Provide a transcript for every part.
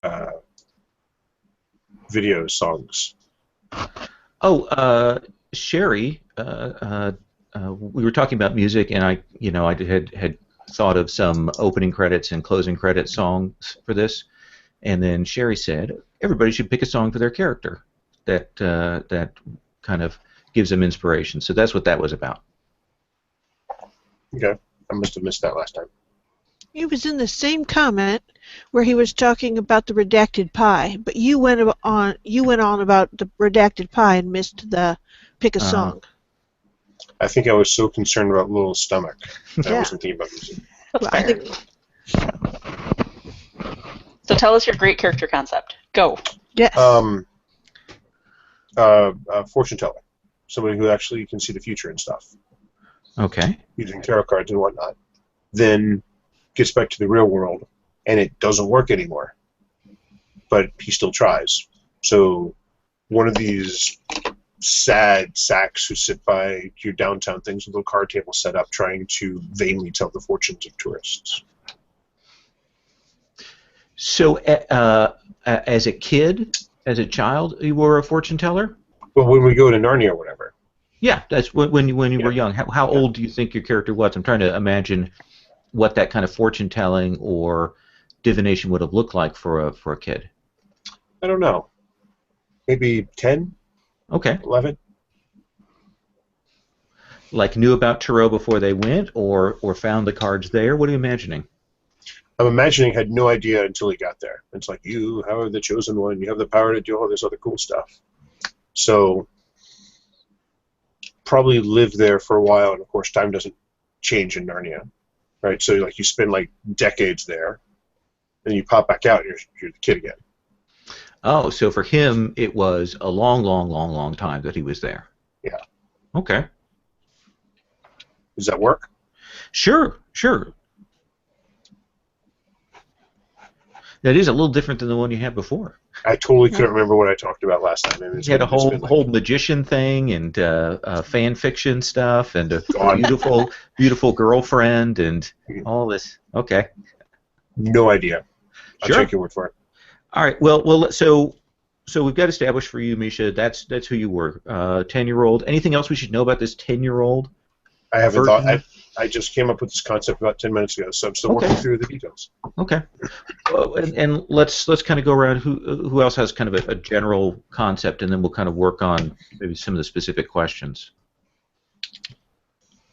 uh, video songs. Oh, Sherry, we were talking about music, and I had thought of some opening credits and closing credit songs for this, and then Sherry said everybody should pick a song for their character that kind of gives them inspiration. So that's what that was about. Okay, I must have missed that last time. It was in the same comment where he was talking about the redacted pie, but you went on about the redacted pie and missed the pick a Uh, song. I think I was so concerned about Little Stomach that I Yeah. wasn't thinking about music. That's Well, I fair. think So tell us your great character concept. Go. yes. Fortune teller, somebody who actually can see the future and stuff, okay. using tarot cards and whatnot, then gets back to the real world, and it doesn't work anymore. But he still tries. So one of these sad sacks who sit by your downtown things with a little card table set up, trying to vainly tell the fortunes of tourists. So, as a kid, as a child, you were a fortune teller? Well, when we go to Narnia or whatever, Yeah, that's when you were yeah, young. How yeah. old do you think your character was? I'm trying to imagine what that kind of fortune telling or divination would have looked like for a kid. I don't know. Maybe 10, Okay. 11? Like knew about tarot before they went, or found the cards there. What are you imagining? I'm imagining had no idea until he got there. It's like, you are the chosen one. You have the power to do all this other cool stuff. So probably lived there for a while, and of course time doesn't change in Narnia, right? So like you spend like decades there, and you pop back out, and you're the kid again. Oh, so for him, it was a long, long, long, long time that he was there. Yeah. Okay. Does that work? Sure, sure. That is a little different than the one you had before. I totally couldn't remember what I talked about last time. I mean, You had a it's whole been like, whole magician thing and fan fiction stuff and a God, beautiful girlfriend and all this. Okay. no idea. I'll Sure. take your word for it. All right. Well. So we've got established for you, Misha. That's who you were. 10-year-old. Anything else we should know about this 10-year-old? I haven't thought. Version? I just came up with this concept about 10 minutes ago, so I'm still Okay. working through the details. Okay. And let's kind of go around. Who else has kind of a general concept, and then we'll kind of work on maybe some of the specific questions.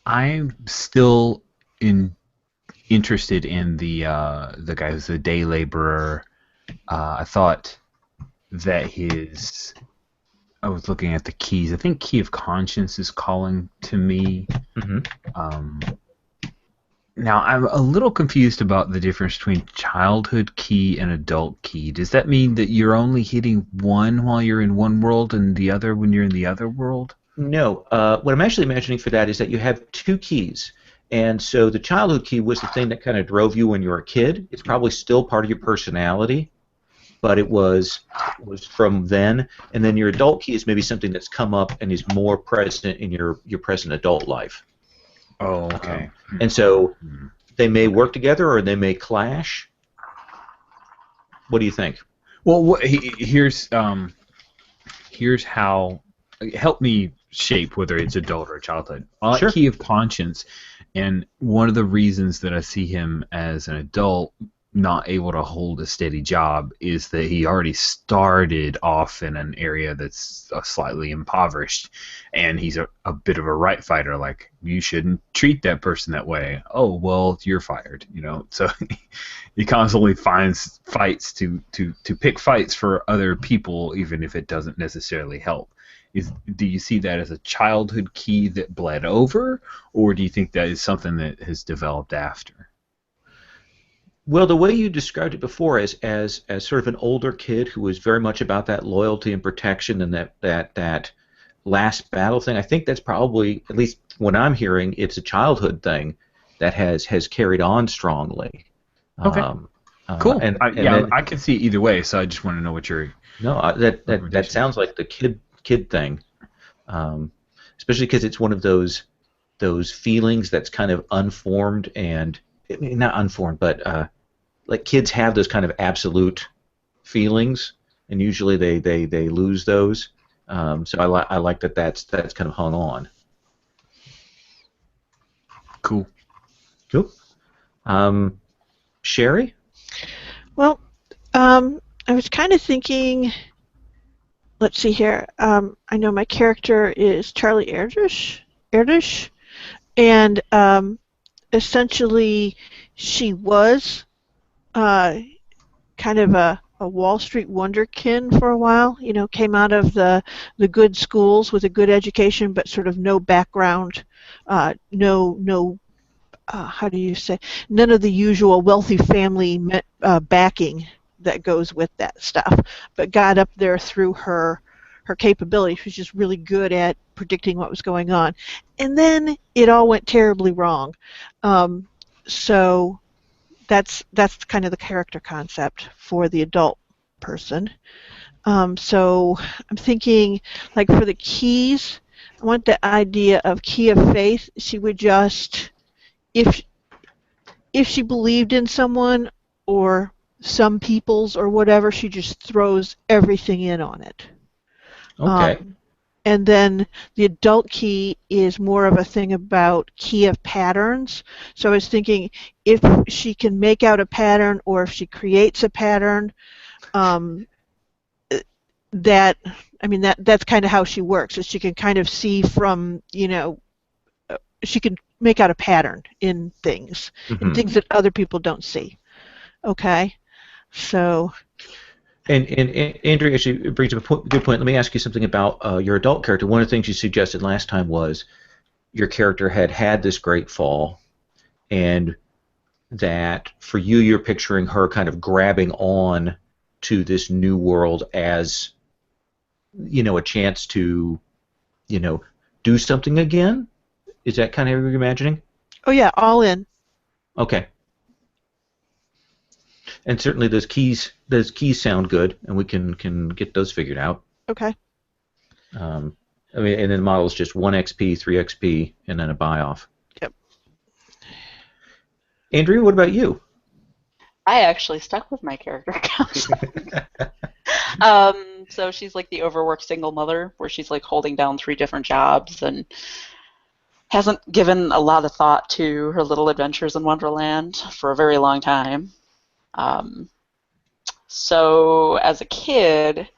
I'm still interested in the guy who's a day laborer. I thought that I was looking at the keys. I think Key of Conscience is calling to me. Mm-hmm. Um, Now, I'm a little confused about the difference between childhood key and adult key. Does that mean that you're only hitting one while you're in one world and the other when you're in the other world? No. What I'm actually imagining for that is that you have two keys. And so the childhood key was the thing that kind of drove you when you were a kid. It's probably still part of your personality, but it was from then. And then your adult key is maybe something that's come up and is more present in your present adult life. Oh, okay. And so they may work together or they may clash. What do you think? Well, here's how help me shape whether it's adult or childhood. I like Sure. Key of Conscience, and one of the reasons that I see him as an adult not able to hold a steady job is that he already started off in an area that's slightly impoverished, and he's a bit of a right fighter. Like, you shouldn't treat that person that way. Oh, well, you're fired. So he constantly finds fights to pick fights for other people, even if it doesn't necessarily help. Do you see that as a childhood key that bled over, or do you think that is something that has developed after? Well, the way you described it before as sort of an older kid who was very much about that loyalty and protection and that last battle thing, I think that's probably, at least when I'm hearing, it's a childhood thing that has carried on strongly. Okay. Cool. And Yeah, I can see either way, so I just want to know what your no, that sounds like the kid thing, especially because it's one of those feelings that's kind of unformed and I mean, not unformed, but like kids have those kind of absolute feelings, and usually they lose those. So I like that that's kind of hung on. Cool. Cool. Sherry? Well, I was kind of thinking. Let's see here. I know my character is Charlie Erdős, and essentially she was kind of a Wall Street wonderkin for a while. You know, came out of the good schools with a good education, but sort of no background, no how do you say, none of the usual wealthy family backing that goes with that stuff, but got up there through her capability. She was just really good at predicting what was going on. And then it all went terribly wrong. So that's kind of the character concept for the adult person. So I'm thinking, like for the keys, I want the idea of key of faith. She would just, if she believed in someone or some peoples or whatever, she just throws everything in on it. Okay. And then the adult key is more of a thing about key of patterns. So I was thinking if she can make out a pattern or if she creates a pattern, that's kind of how she works. Is she can kind of see from, she can make out a pattern in things, in things that other people don't see. Okay, so. And Andrew actually brings up a good point. Let me ask you something about your adult character. One of the things you suggested last time was your character had this great fall, and that for you, you're picturing her kind of grabbing on to this new world as, a chance to, do something again. Is that kind of what you're imagining? Oh yeah, all in. Okay. And certainly those keys sound good, and we can get those figured out. Okay. And then the model is just 1 XP, 3 XP, and then a buy off. Yep. Andrea, what about you? I actually stuck with my character concept. So she's like the overworked single mother, where she's like holding down 3 different jobs and hasn't given a lot of thought to her little adventures in Wonderland for a very long time. So as a kid,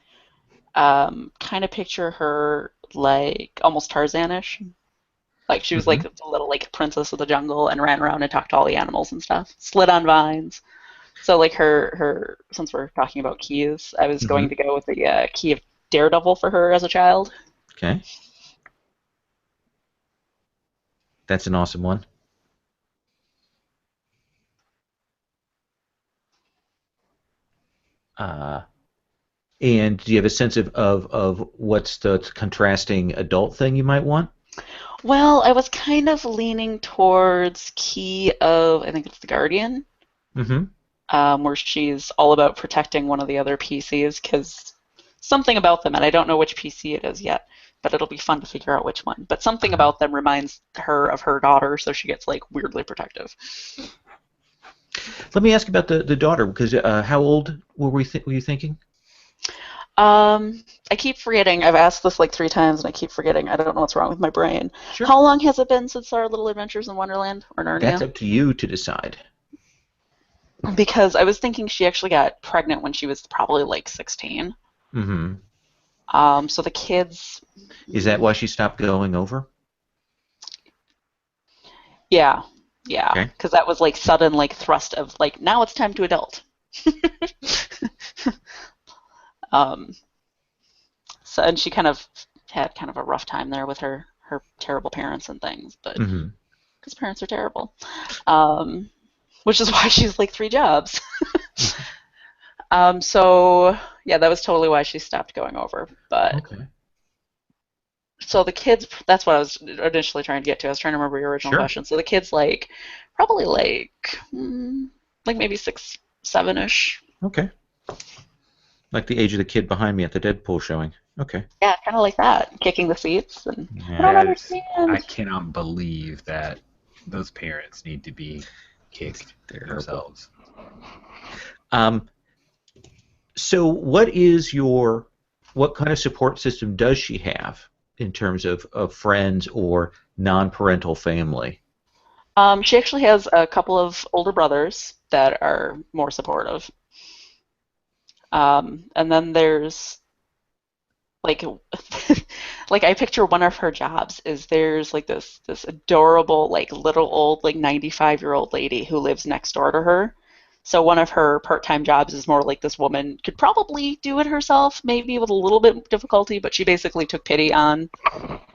kind of picture her like almost Tarzan-ish. Like she was like the little like princess of the jungle and ran around and talked to all the animals and stuff. Slid on vines. So like her since we're talking about keys, I was going to go with the key of Daredevil for her as a child. Okay. That's an awesome one. And do you have a sense of what's the contrasting adult thing you might want? Well, I was kind of leaning towards key of, I think it's the Guardian, where she's all about protecting one of the other PCs, because something about them, and I don't know which PC it is yet, but it'll be fun to figure out which one. But something about them reminds her of her daughter, so she gets like weirdly protective. Let me ask about the daughter, because how old were you thinking? I keep forgetting. I've asked this like 3 times, and I keep forgetting. I don't know what's wrong with my brain. Sure. How long has it been since our little adventures in Wonderland or Narnia? That's up to you to decide. Because I was thinking she actually got pregnant when she was probably like 16. So the kids. Is that why she stopped going over? Yeah. Because Okay. that was like sudden like thrust of like now it's time to adult. So and she kind of had kind of a rough time there with her terrible parents and things, but because parents are terrible, which is why she's like 3 jobs. So yeah, that was totally why she stopped going over. But Okay. so the kids, that's what I was initially trying to get to. I was trying to remember your original question. So the kids like probably like maybe 6, 7-ish. Okay. Like the age of the kid behind me at the Deadpool showing. Okay. Yeah, kind of like that, kicking the seats. And Yeah. I don't understand. I cannot believe that those parents need to be kicked themselves. So what kind of support system does she have in terms of friends or non-parental family? She actually has a couple of older brothers that are more supportive. And then there's like like I picture one of her jobs is there's like this adorable like little old like 95-year-old lady who lives next door to her. So one of her part-time jobs is more like this woman could probably do it herself, maybe with a little bit of difficulty, but she basically took pity on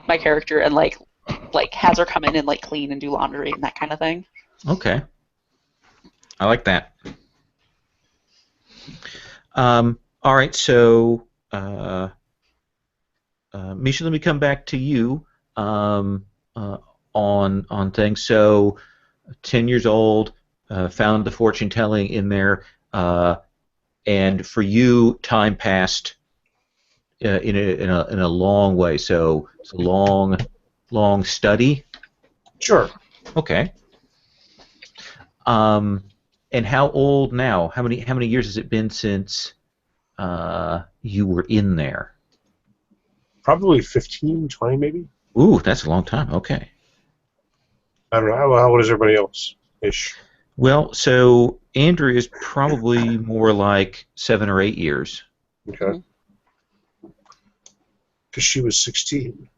my character and like has her come in and like clean and do laundry and that kind of thing. Okay, I like that. All right, so Misha, let me come back to you um, on things. So, 10 years old, found the fortune telling in there, and for you, time passed in a long way. So it's a long study. Sure. Okay. And how old now? How many years has it been since you were in there? Probably 15, 20 maybe. Ooh, that's a long time. Okay. I don't know. How old is everybody else? Ish. Well, so Andrea is probably more like 7 or 8 years. Okay. Because she was 16.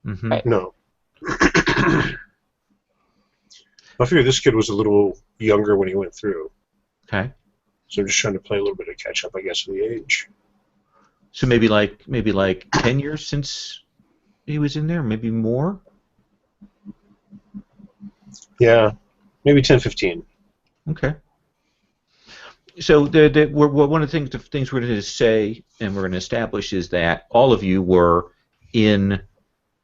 Mm-hmm. Right. No. I figure this kid was a little younger when he went through. Okay. So I'm just trying to play a little bit of catch up, I guess, with the age. So maybe like 10 years since he was in there, maybe more. Yeah, maybe 10, 15. Okay. So one of the things we're going to say and we're going to establish is that all of you were in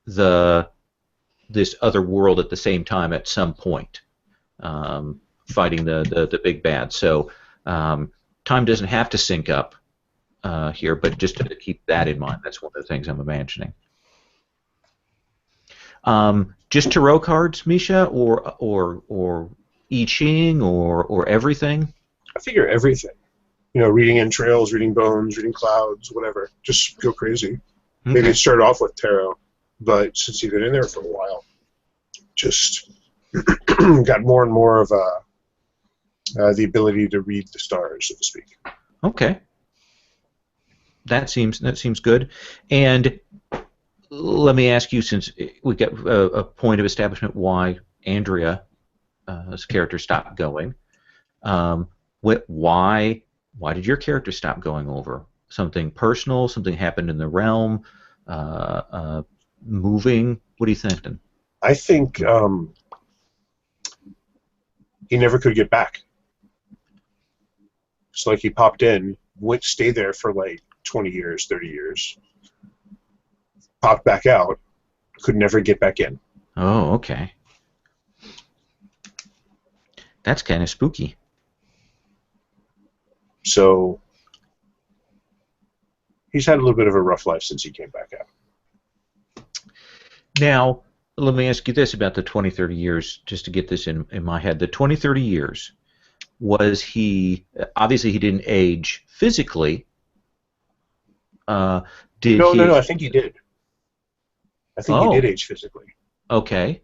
this other world at the same time at some point, fighting the big bad. So time doesn't have to sync up here, but just to keep that in mind. That's one of the things I'm imagining. Just tarot cards, Misha, or I Ching, or everything. I figure everything. You know, reading entrails, reading bones, reading clouds, whatever. Just go crazy. Okay. Maybe it started off with tarot, but since you've been in there for a while, just got more and more of the ability to read the stars, so to speak. Okay. That seems good. And let me ask you, since we got a point of establishment why Andrea's character stopped going. Why did your character stop going over? Something personal? Something happened in the realm? Moving? What are you thinking? I think he never could get back. It's like he popped in, stayed there for like 20 years, 30 years, popped back out, could never get back in. Oh, okay. That's kind of spooky. So he's had a little bit of a rough life since he came back out. Now, let me ask you this about the 20, 30 years, just to get this in my head. The 20, 30 years, was he, obviously he didn't age physically. No, I think he did. I think he did age physically. Okay.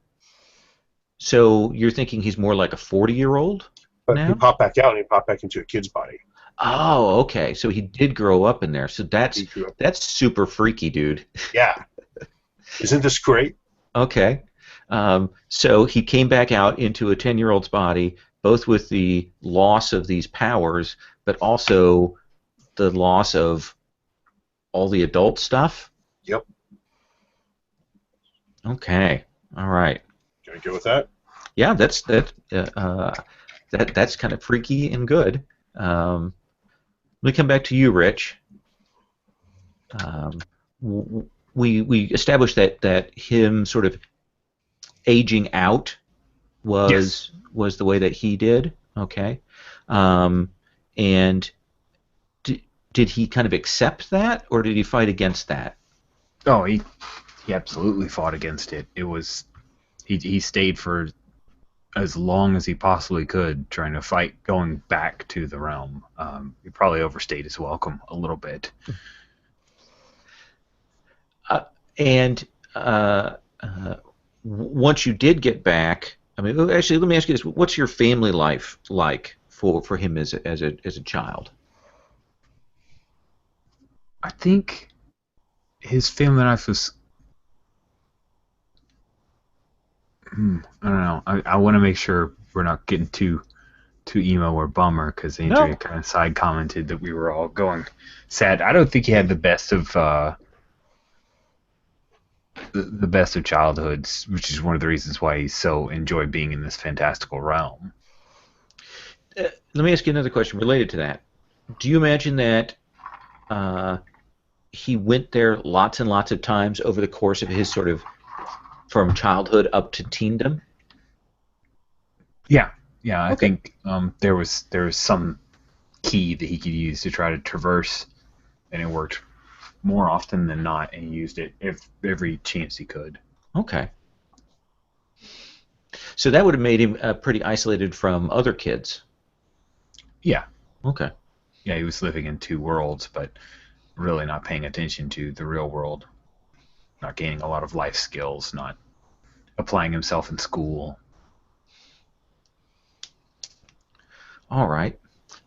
So you're thinking he's more like a 40-year-old But now? he popped back out and he popped back into a kid's body. Oh, okay. So he did grow up in there. So He grew up. that's super freaky, dude. Yeah. Isn't this great? Okay. So he came back out into a 10-year-old's body, both with the loss of these powers, but also the loss of all the adult stuff? Yep. Okay. All right. Can I go with that? Yeah, that's kind of freaky and good. Let me come back to you, Rich. We established that him sort of aging out was the way that he did. Okay. And did he kind of accept that, or did he fight against that? Oh, he absolutely fought against it. It was he stayed for as long as he possibly could, trying to fight going back to the realm. He probably overstayed his welcome a little bit. And once you did get back, I mean, actually, let me ask you this: what's your family life like for him as a child? I think his family life was. I don't know. I want to make sure we're not getting too emo or bummer, because Andrea kind of side commented that we were all going sad. I don't think he had the best of the best of childhoods, which is one of the reasons why he so enjoyed being in this fantastical realm. Let me ask you another question related to that. Do you imagine that he went there lots and lots of times over the course of his sort of from childhood up to teendom? Yeah, I think there was some key that he could use to try to traverse, and it worked more often than not, and he used it every chance he could. Okay. So that would have made him pretty isolated from other kids. Yeah. Okay. Yeah, he was living in two worlds, but really not paying attention to the real world, not gaining a lot of life skills, not applying himself in school. All right.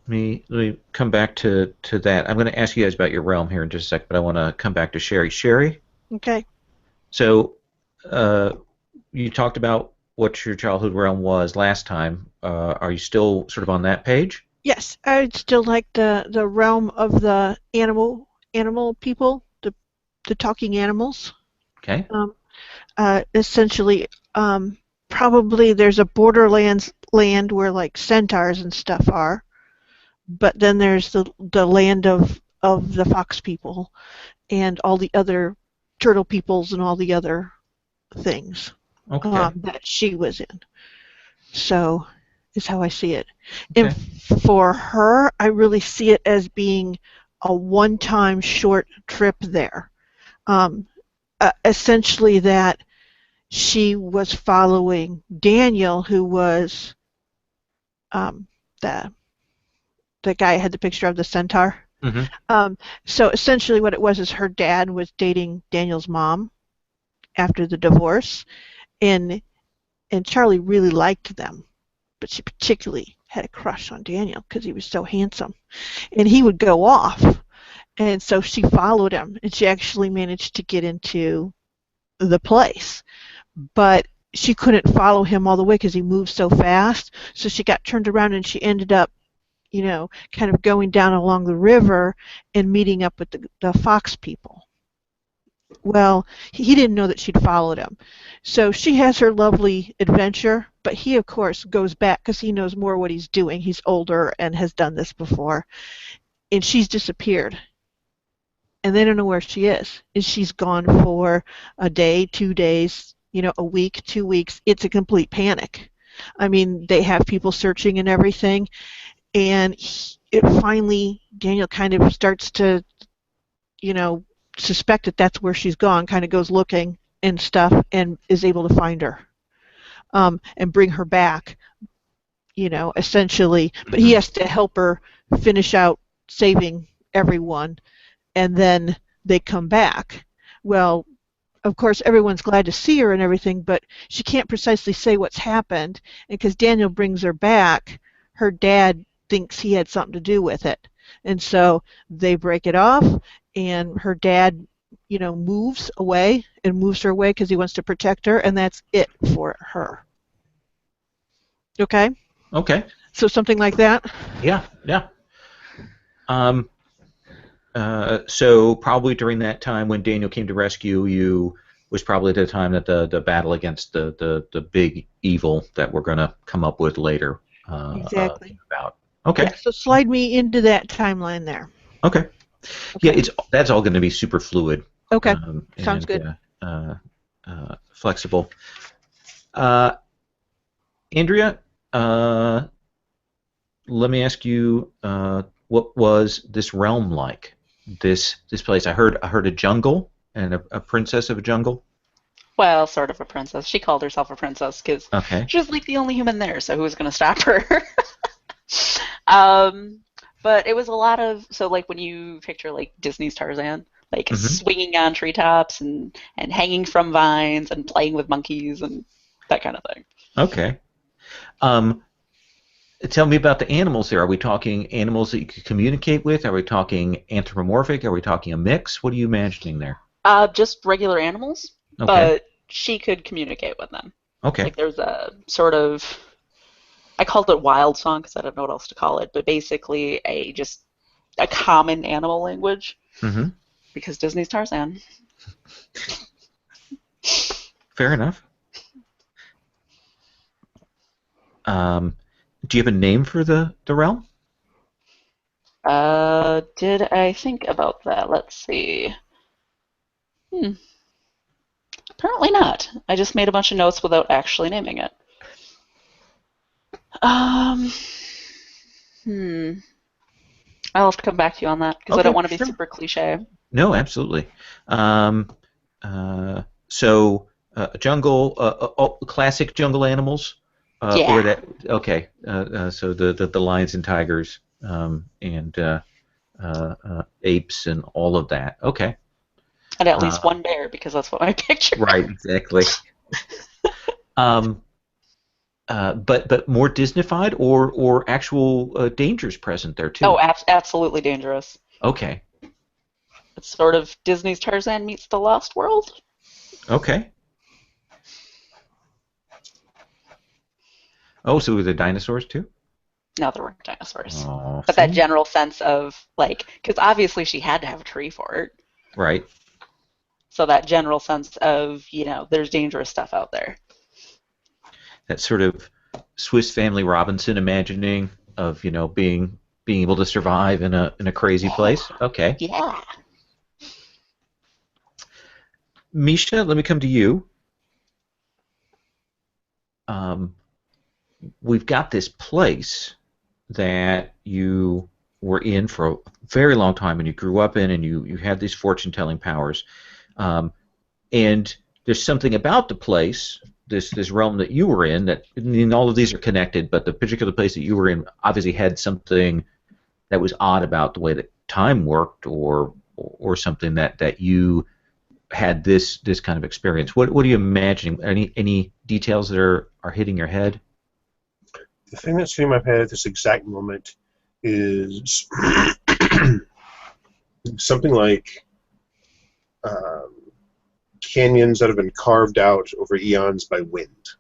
Let me come back to that. I'm going to ask you guys about your realm here in just a sec, but I want to come back to Sherry. Sherry? Okay. So you talked about what your childhood realm was last time. Are you still sort of on that page? Yes, I'd still like the realm of the animal people, the talking animals. Okay. Essentially, probably there's a borderlands land where like centaurs and stuff are, but then there's the land of the fox people and all the other turtle peoples and all the other things that she was in. So is how I see it. Okay. And for her, I really see it as being a one-time short trip there. Essentially that she was following Daniel, who was the guy I had the picture of, the centaur. Mm-hmm. So essentially what it was is her dad was dating Daniel's mom after the divorce, and Charlie really liked them, but she particularly had a crush on Daniel because he was so handsome. And he would go off, and so she followed him, and she actually managed to get into the place. But she couldn't follow him all the way because he moved so fast, so she got turned around and she ended up, kind of going down along the river and meeting up with the fox people. Well, he didn't know that she'd followed him. So she has her lovely adventure, but he, of course, goes back because he knows more what he's doing. He's older and has done this before. And she's disappeared. And they don't know where she is. And she's gone for a day, 2 days, a week, 2 weeks. It's a complete panic. I mean, they have people searching and everything. And finally, Daniel kind of starts to, suspect that that's where she's gone, kind of goes looking and stuff, and is able to find her and bring her back, essentially. But he has to help her finish out saving everyone, and then they come back. Well, of course, everyone's glad to see her and everything, but she can't precisely say what's happened, and because Daniel brings her back, her dad thinks he had something to do with it. And so they break it off, and her dad, moves away and moves her away because he wants to protect her, and that's it for her. Okay? Okay. So something like that? Yeah. So probably during that time when Daniel came to rescue you was probably the time that the battle against the big evil that we're going to come up with later Exactly. came about. Okay. Yeah, so slide me into that timeline there. Okay. Yeah, that's all going to be super fluid. Okay. Sounds good. Flexible. Andrea, let me ask you, what was this realm like? This place. I heard a jungle and a princess of a jungle. Well, sort of a princess. She called herself a princess because Okay. she was like the only human there, so who was going to stop her? um, but it was a lot of so like when you picture like Disney's Tarzan, like Hmm. swinging on treetops and hanging from vines and playing with monkeys and that kind of thing. Okay. Um, Tell me about the animals there. Are we talking animals that you could communicate with? Are we talking anthropomorphic? Are we talking a mix? What are you imagining there? Just regular animals, Okay. but she could communicate with them. Okay. Like there's a sort of I called it wild song because I don't know what else to call it, but basically a common animal language Hmm. because Disney's Tarzan. Fair enough. Um, do you have a name for the realm? Did I think about that? Let's see. Hmm. Apparently not. I just made a bunch of notes without actually naming it. Um. Hmm. I'll have to come back to you on that because I don't Okay, want to be sure. super cliche. No, absolutely. Um, jungle, classic jungle animals, or Yeah, that. Okay, so the lions and tigers, and apes and all of that. Okay. and at least Uh, one bear because that's what I picture. right, exactly. Um, but more Disneyfied or actual dangers present there Oh, too. absolutely dangerous. Okay. It's sort of Disney's Tarzan meets the Lost World. Okay. Oh, so were there dinosaurs too? No, there weren't dinosaurs. Oh, But that see? general sense of, like, because obviously she had to have a tree for it. Right. So that general sense of, there's dangerous stuff out there. That sort of Swiss Family Robinson imagining of being able to survive in a crazy Yeah. place. Okay. Yeah. Misha, let me come to you. Um, we've got this place that you were in for a very long time and you grew up in and you had these fortune telling powers. Um, and there's something about the place, this realm that you were in, that I mean, all of these are connected, but the particular place that you were in obviously had something that was odd about the way that time worked, or something that you had this kind of experience. What are you imagining? Any details that are hitting your head? The thing that's hitting my head at this exact moment is something like um, canyons that have been carved out over eons by wind.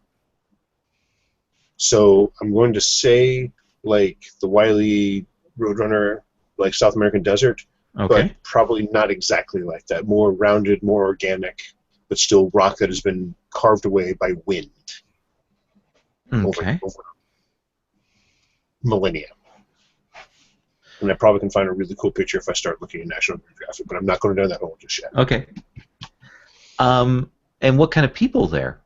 So I'm going to say like the wily Roadrunner, like South American desert, but Okay. probably not exactly like that. More rounded, more organic, but still rock that has been carved away by wind Okay. over millennia. And I probably can find a really cool picture if I start looking at National Geographic, but I'm not going down that hole just yet. Okay. And what kind of people there?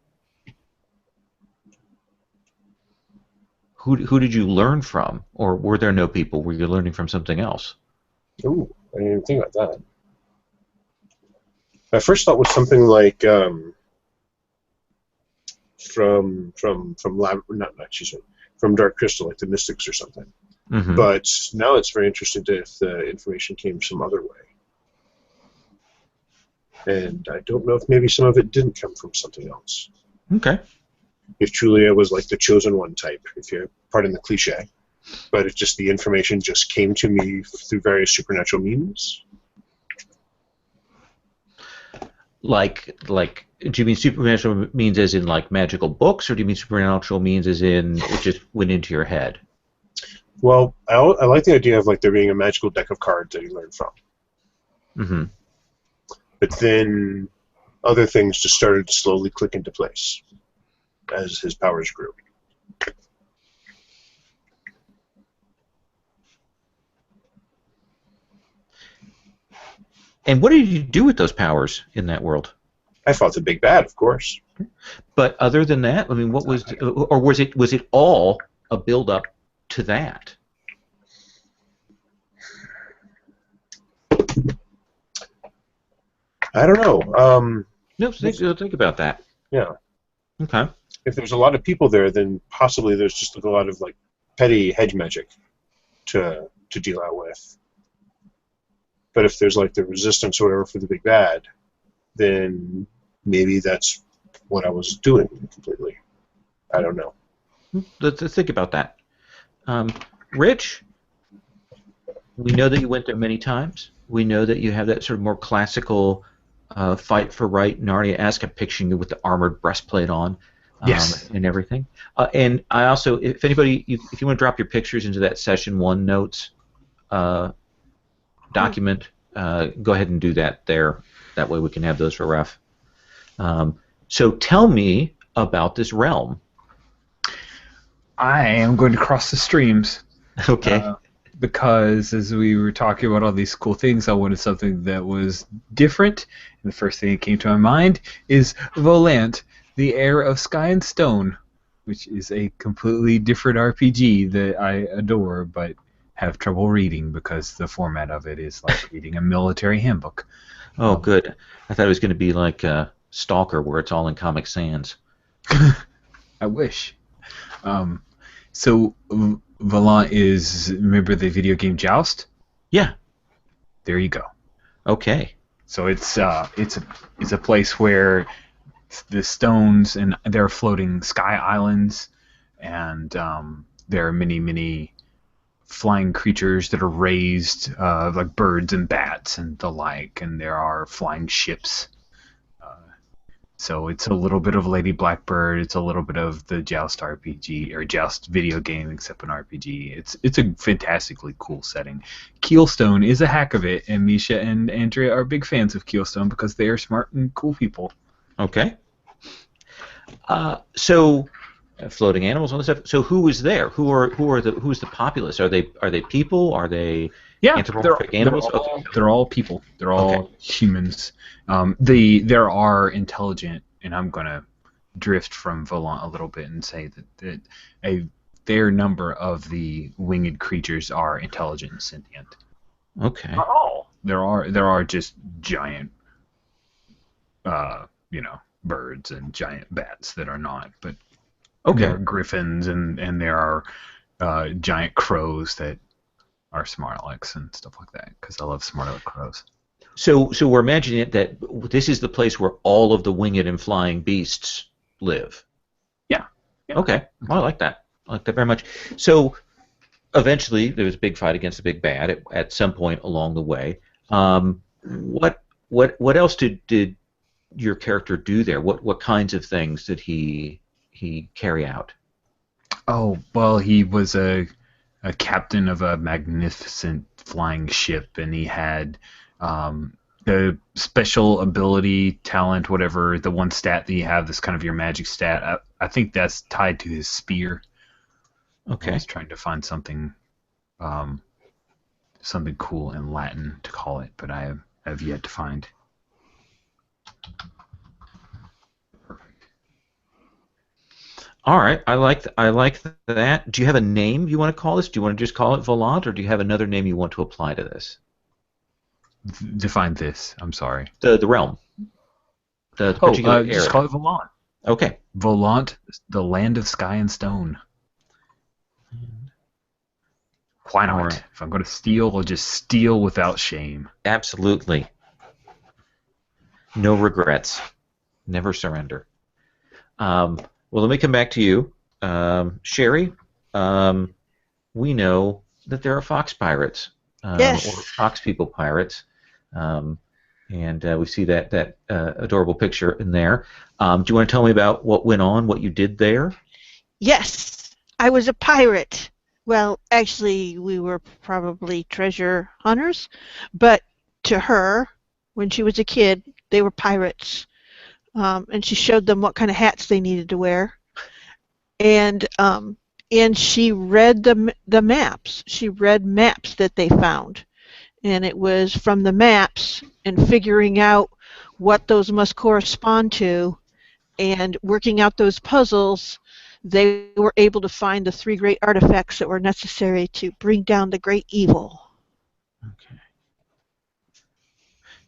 Who did you learn from, or were there no people? Were you learning from something else? Ooh, I didn't even think about that. My first thought was something like from Dark Crystal, like the Mystics or something. Mm-hmm. But now it's very interesting if the information came some other way. And I don't know if maybe some of it didn't come from something else. Okay. If Julia was like the chosen one type, if you're pardon the cliche. But it's just the information just came to me through various supernatural means. Like, do you mean supernatural means as in like magical books, or do you mean supernatural means as in it just went into your head? Well, I like the idea of like there being a magical deck of cards that you learn from. Mm-hmm. But then other things just started to slowly click into place as his powers grew. And what did you do with those powers in that world? I fought the big bad, of course. But other than that, I mean, what was, or was it all a build up to that? I don't know. No, think about that. Yeah. Okay. If there's a lot of people there, then possibly there's just a lot of like petty hedge magic to deal out with. But if there's like the resistance or whatever for the big bad, then maybe that's what I was doing completely. I don't know. Let's think about that. Rich, we know that you went there many times. We know that you have that sort of more classical fight for right Narnia-esque. I'm picturing you with the armored breastplate on. Yes. And everything. And I also, if anybody, if you want to drop your pictures into that session 1 notes document, go ahead and do that there. That way we can have those for ref. So tell me about this realm. I am going to cross the streams. Okay. Because as we were talking about all these cool things, I wanted something that was different. And the first thing that came to my mind is Volant, the Heir of Sky and Stone, which is a completely different RPG that I adore, but have trouble reading because the format of it is like reading a military handbook. Oh, good. I thought it was going to be like Stalker, where it's all in Comic Sans. I wish. So Volant is, remember the video game Joust? Yeah. There you go. Okay. So it's a place where the stones and there are floating sky islands, and there are many flying creatures that are raised like birds and bats and the like, and there are flying ships. So it's a little bit of Lady Blackbird. It's a little bit of the Joust RPG or Joust video game, except an RPG. It's a fantastically cool setting. Keelstone is a hack of it, and Misha and Andrea are big fans of Keelstone because they are smart and cool people. Okay. So floating animals and all this stuff. So who is there? Who's the populace? Are they people? Are they anthropomorphic animals? They're all people. They're all humans. There are intelligent, and I'm gonna drift from Volant a little bit and say that a fair number of the winged creatures are intelligent and sentient. Okay. Not all. There are just giant, birds and giant bats that are not, but there are griffins and there are giant crows that are Smartlecks and stuff like that, because I love Smartleck crows. So we're imagining that this is the place where all of the winged and flying beasts live. Yeah. Okay. Well, I like that. I like that very much. So eventually there was a big fight against the big bad at some point along the way. What else did your character do there? What kinds of things did he carry out? Oh, well, he was a captain of a magnificent flying ship, and he had the special ability, talent, whatever, the one stat that you have, that's kind of your magic stat. I think that's tied to his spear. Okay. I was trying to find something cool in Latin to call it, but I have yet to find. All right, I like that. Do you have a name you want to call this? Do you want to just call it Volant, or do you have another name you want to apply to this? Define this. I'm sorry. The realm. The particular area. Just call it Volant. Okay. Volant, the land of sky and stone. Why not? Right. If I'm going to steal, I'll just steal without shame. Absolutely. No regrets. Never surrender. Well, let me come back to you. Sherry, we know that there are fox pirates. Yes. Or fox people pirates. And we see that adorable picture in there. Do you want to tell me about what went on, what you did there? Yes, I was a pirate. Well, actually, we were probably treasure hunters, but to her, when she was a kid, they were pirates. And she showed them what kind of hats they needed to wear. And she read the maps. She read maps that they found. And it was from the maps and figuring out what those must correspond to and working out those puzzles, they were able to find the 3 great artifacts that were necessary to bring down the great evil. Okay.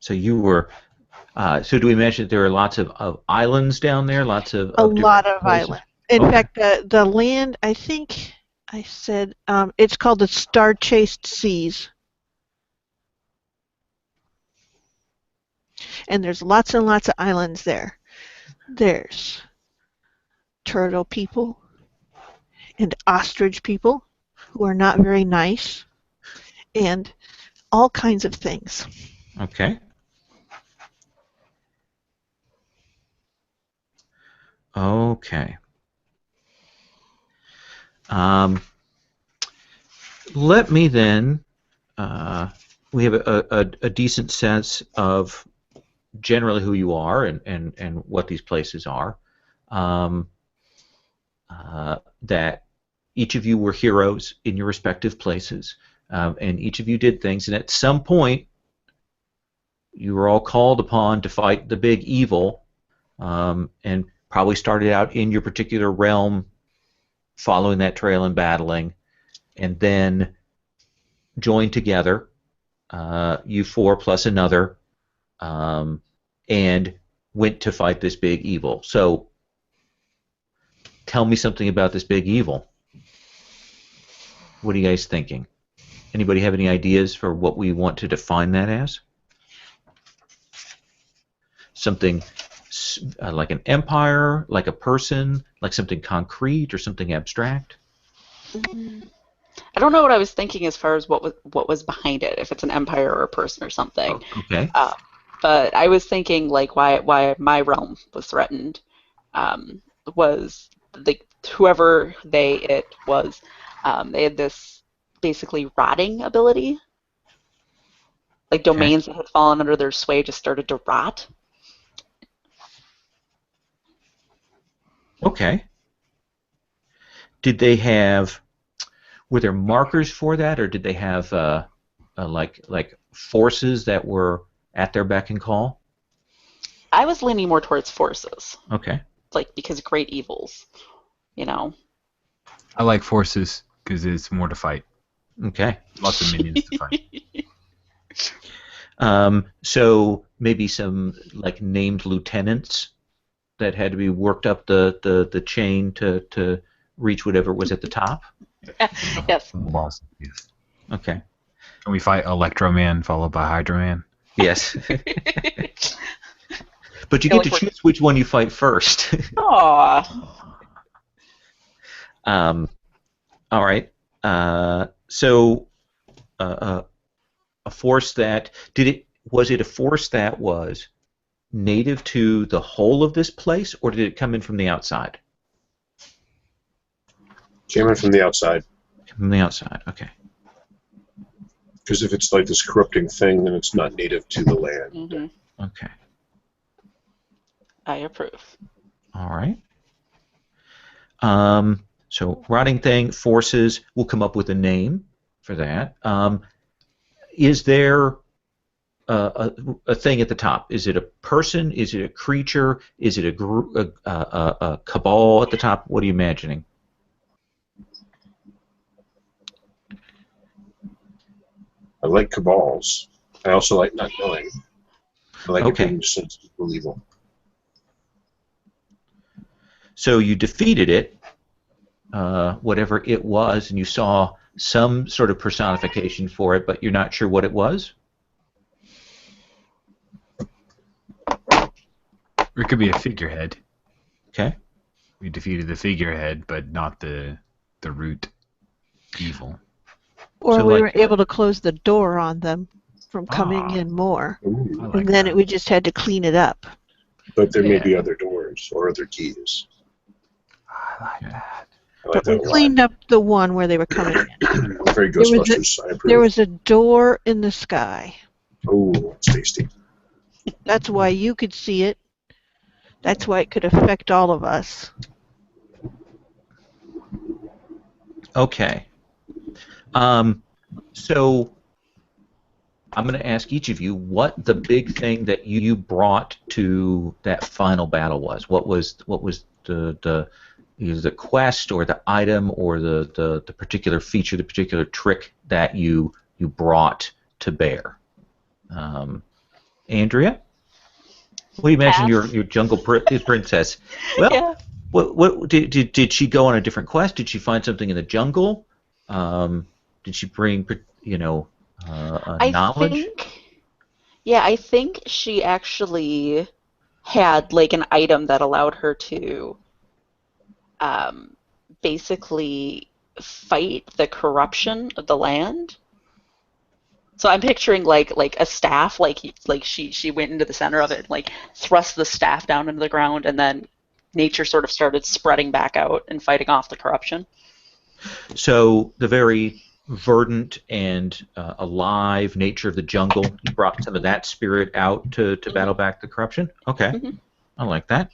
So you were So do we mention that there are lots of islands down there, lots A of different lot of places? islands. In Okay. fact, the land, I think I said, it's called the Star-Chased Seas. And there's lots and lots of islands there. There's turtle people and ostrich people who are not very nice, and all kinds of things. Okay. Okay. Let me then. We have a decent sense of generally who you are and what these places are. That each of you were heroes in your respective places, and each of you did things, and at some point you were all called upon to fight the big evil, and probably started out in your particular realm following that trail and battling, and then joined together, you four plus another, and went to fight this big evil. So tell me something about this big evil. What are you guys thinking? Anybody have any ideas for what we want to define that as? Something like an empire, like a person, like something concrete or something abstract? I don't know what I was thinking as far as what was behind it, if it's an empire or a person or something. Oh, okay. But I was thinking like why my realm was threatened was whoever it was, they had this basically rotting ability. Like domains that had fallen under their sway just started to rot. Okay. Did they have? Were there markers for that, or did they have like forces that were at their beck and call? I was leaning more towards forces. Okay. Like because great evils, you know. I like forces because it's more to fight. Okay. Lots of minions to fight. So maybe some like named lieutenants that had to be worked up the chain to reach whatever was at the top. Yes. Boss. Yes. Okay. Can we fight Electro Man followed by Hydro Man? Yes. But you get to choose which one you fight first. Aww. All right. So a force that was it a force that was native to the whole of this place, or did it come in from the outside? Came in from the outside. From the outside. Okay. Because if it's like this corrupting thing, then it's not native to the land. Mm-hmm. Okay. I approve. All right. So rotting thing, forces, we'll come up with a name for that. Is there a thing at the top? Is it a person? Is it a creature? Is it a cabal at the top? What are you imagining? I like cabals. I also like not knowing. I like it being sense of evil. So you defeated it, whatever it was, and you saw some sort of personification for it, but you're not sure what it was? Or it could be a figurehead. Okay. We defeated the figurehead, but not the root evil. Or So we like- were able to close the door on them from coming in more. Ooh. I like And then that. we just had to clean it up. But there may Yeah. be other doors or other keys. I like that. I like But that we a lot. cleaned up the one where they were coming in. Very There was a- Ghostbusters. I approve. There was a door in the sky. Oh, it's tasty. That's why you could see it. That's why it could affect all of us. Okay. So I'm going to ask each of you what the big thing that you brought to that final battle was. What was the either the quest or the item or the particular feature, the particular trick that you brought to bear? Andrea? Well, you mentioned path. your princess. Well, Yeah. what did she go on a different quest? Did she find something in the jungle? Did she bring I knowledge? think, yeah, I think she actually had like an item that allowed her to um, basically fight the corruption of the land. So I'm picturing like a staff, like she went into the center of it, like thrust the staff down into the ground, and then nature sort of started spreading back out and fighting off the corruption. So the very verdant and alive nature of the jungle, you brought some of that spirit out to battle Hmm. back the corruption? Okay, Hmm. I like that.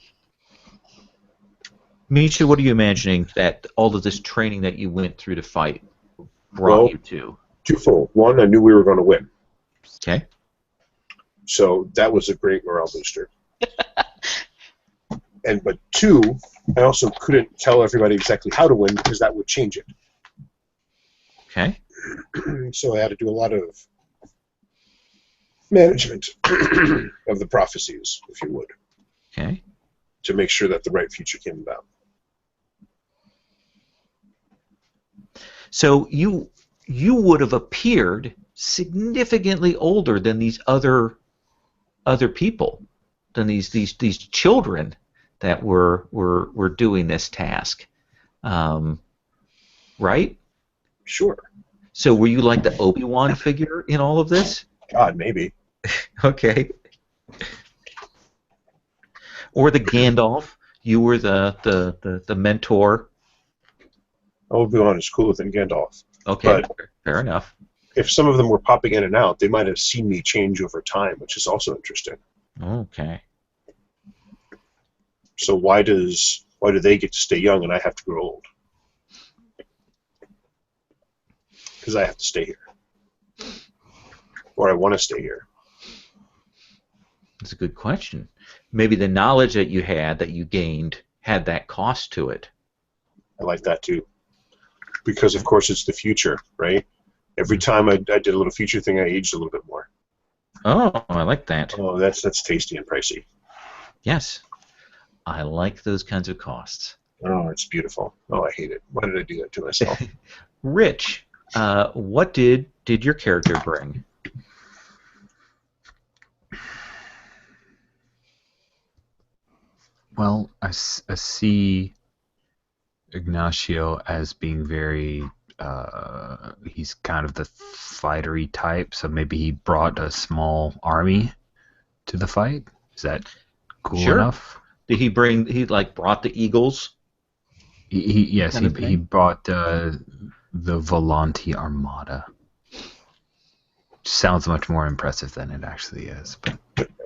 Misha, what are you imagining that all of this training that you went through to fight brought Well, you to? twofold. One, I knew we were going to win, Okay. so that was a great morale booster. But two, I also couldn't tell everybody exactly how to win because that would change it. Okay. So I had to do a lot of management of the prophecies, if you would, Okay. to make sure that the right future came about. So you would have appeared significantly older than these other people, than these children that were doing this task, right? Sure. So were you like the Obi-Wan figure in all of this? God, maybe. Okay. Or the Gandalf? You were the mentor. Obi-Wan is cooler than Gandalf. Okay, But fair enough. if some of them were popping in and out, they might have seen me change over time, which is also interesting. Okay. So why do they get to stay young and I have to grow old? Because I have to stay here, or I want to stay here. That's a good question. Maybe the knowledge that you had, that you gained, had that cost to it. I like that too, because of course it's the future, right? Every time I did a little future thing, I aged a little bit more. Oh, I like that. Oh, that's tasty and pricey. Yes, I like those kinds of costs. Oh, it's beautiful. Oh, I hate it. Why did I do that to myself? Rich, what did your character bring? Well, I see Ignacio as being very. He's kind of the fightery type, so maybe he brought a small army to the fight. Is that cool Sure. enough? Did he bring? He like brought the eagles? Yes, Kind of he thing? brought the Volanti Armada. Sounds much more impressive than it actually is, but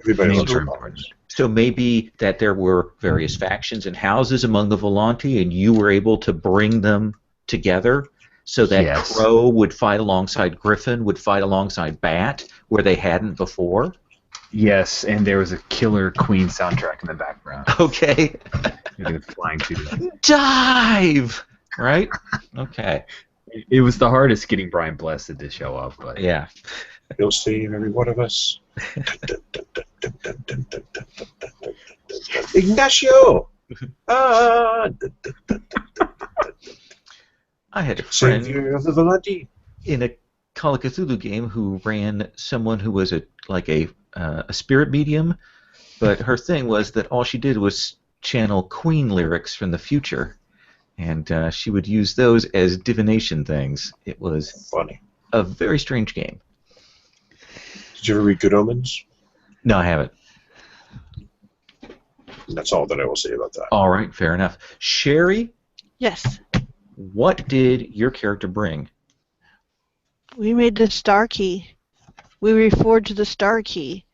Everybody names loves are the important. bombs. So maybe that there were various factions and houses among the Volanti, and you were able to bring them together so that Yes. Crow would fight alongside Griffin, would fight alongside Bat, where they hadn't before. Yes, and there was a killer Queen soundtrack in the background. Okay. Flying through. Dive! Right? Okay. It was the hardest getting Brian Blessed to show up, but Yeah. He'll save every one of us. Ignacio! Ah! I had a friend Savior of the Volanti. in a Call of Cthulhu game who ran someone who was a spirit medium, but her thing was that all she did was channel Queen lyrics from the future, and she would use those as divination things. It was Funny. a very strange game. Did you ever read Good Omens? No, I haven't. And that's all that I will say about that. All right, fair enough. Sherry, Yes. what did your character bring? We made the star key. We reforged the star key.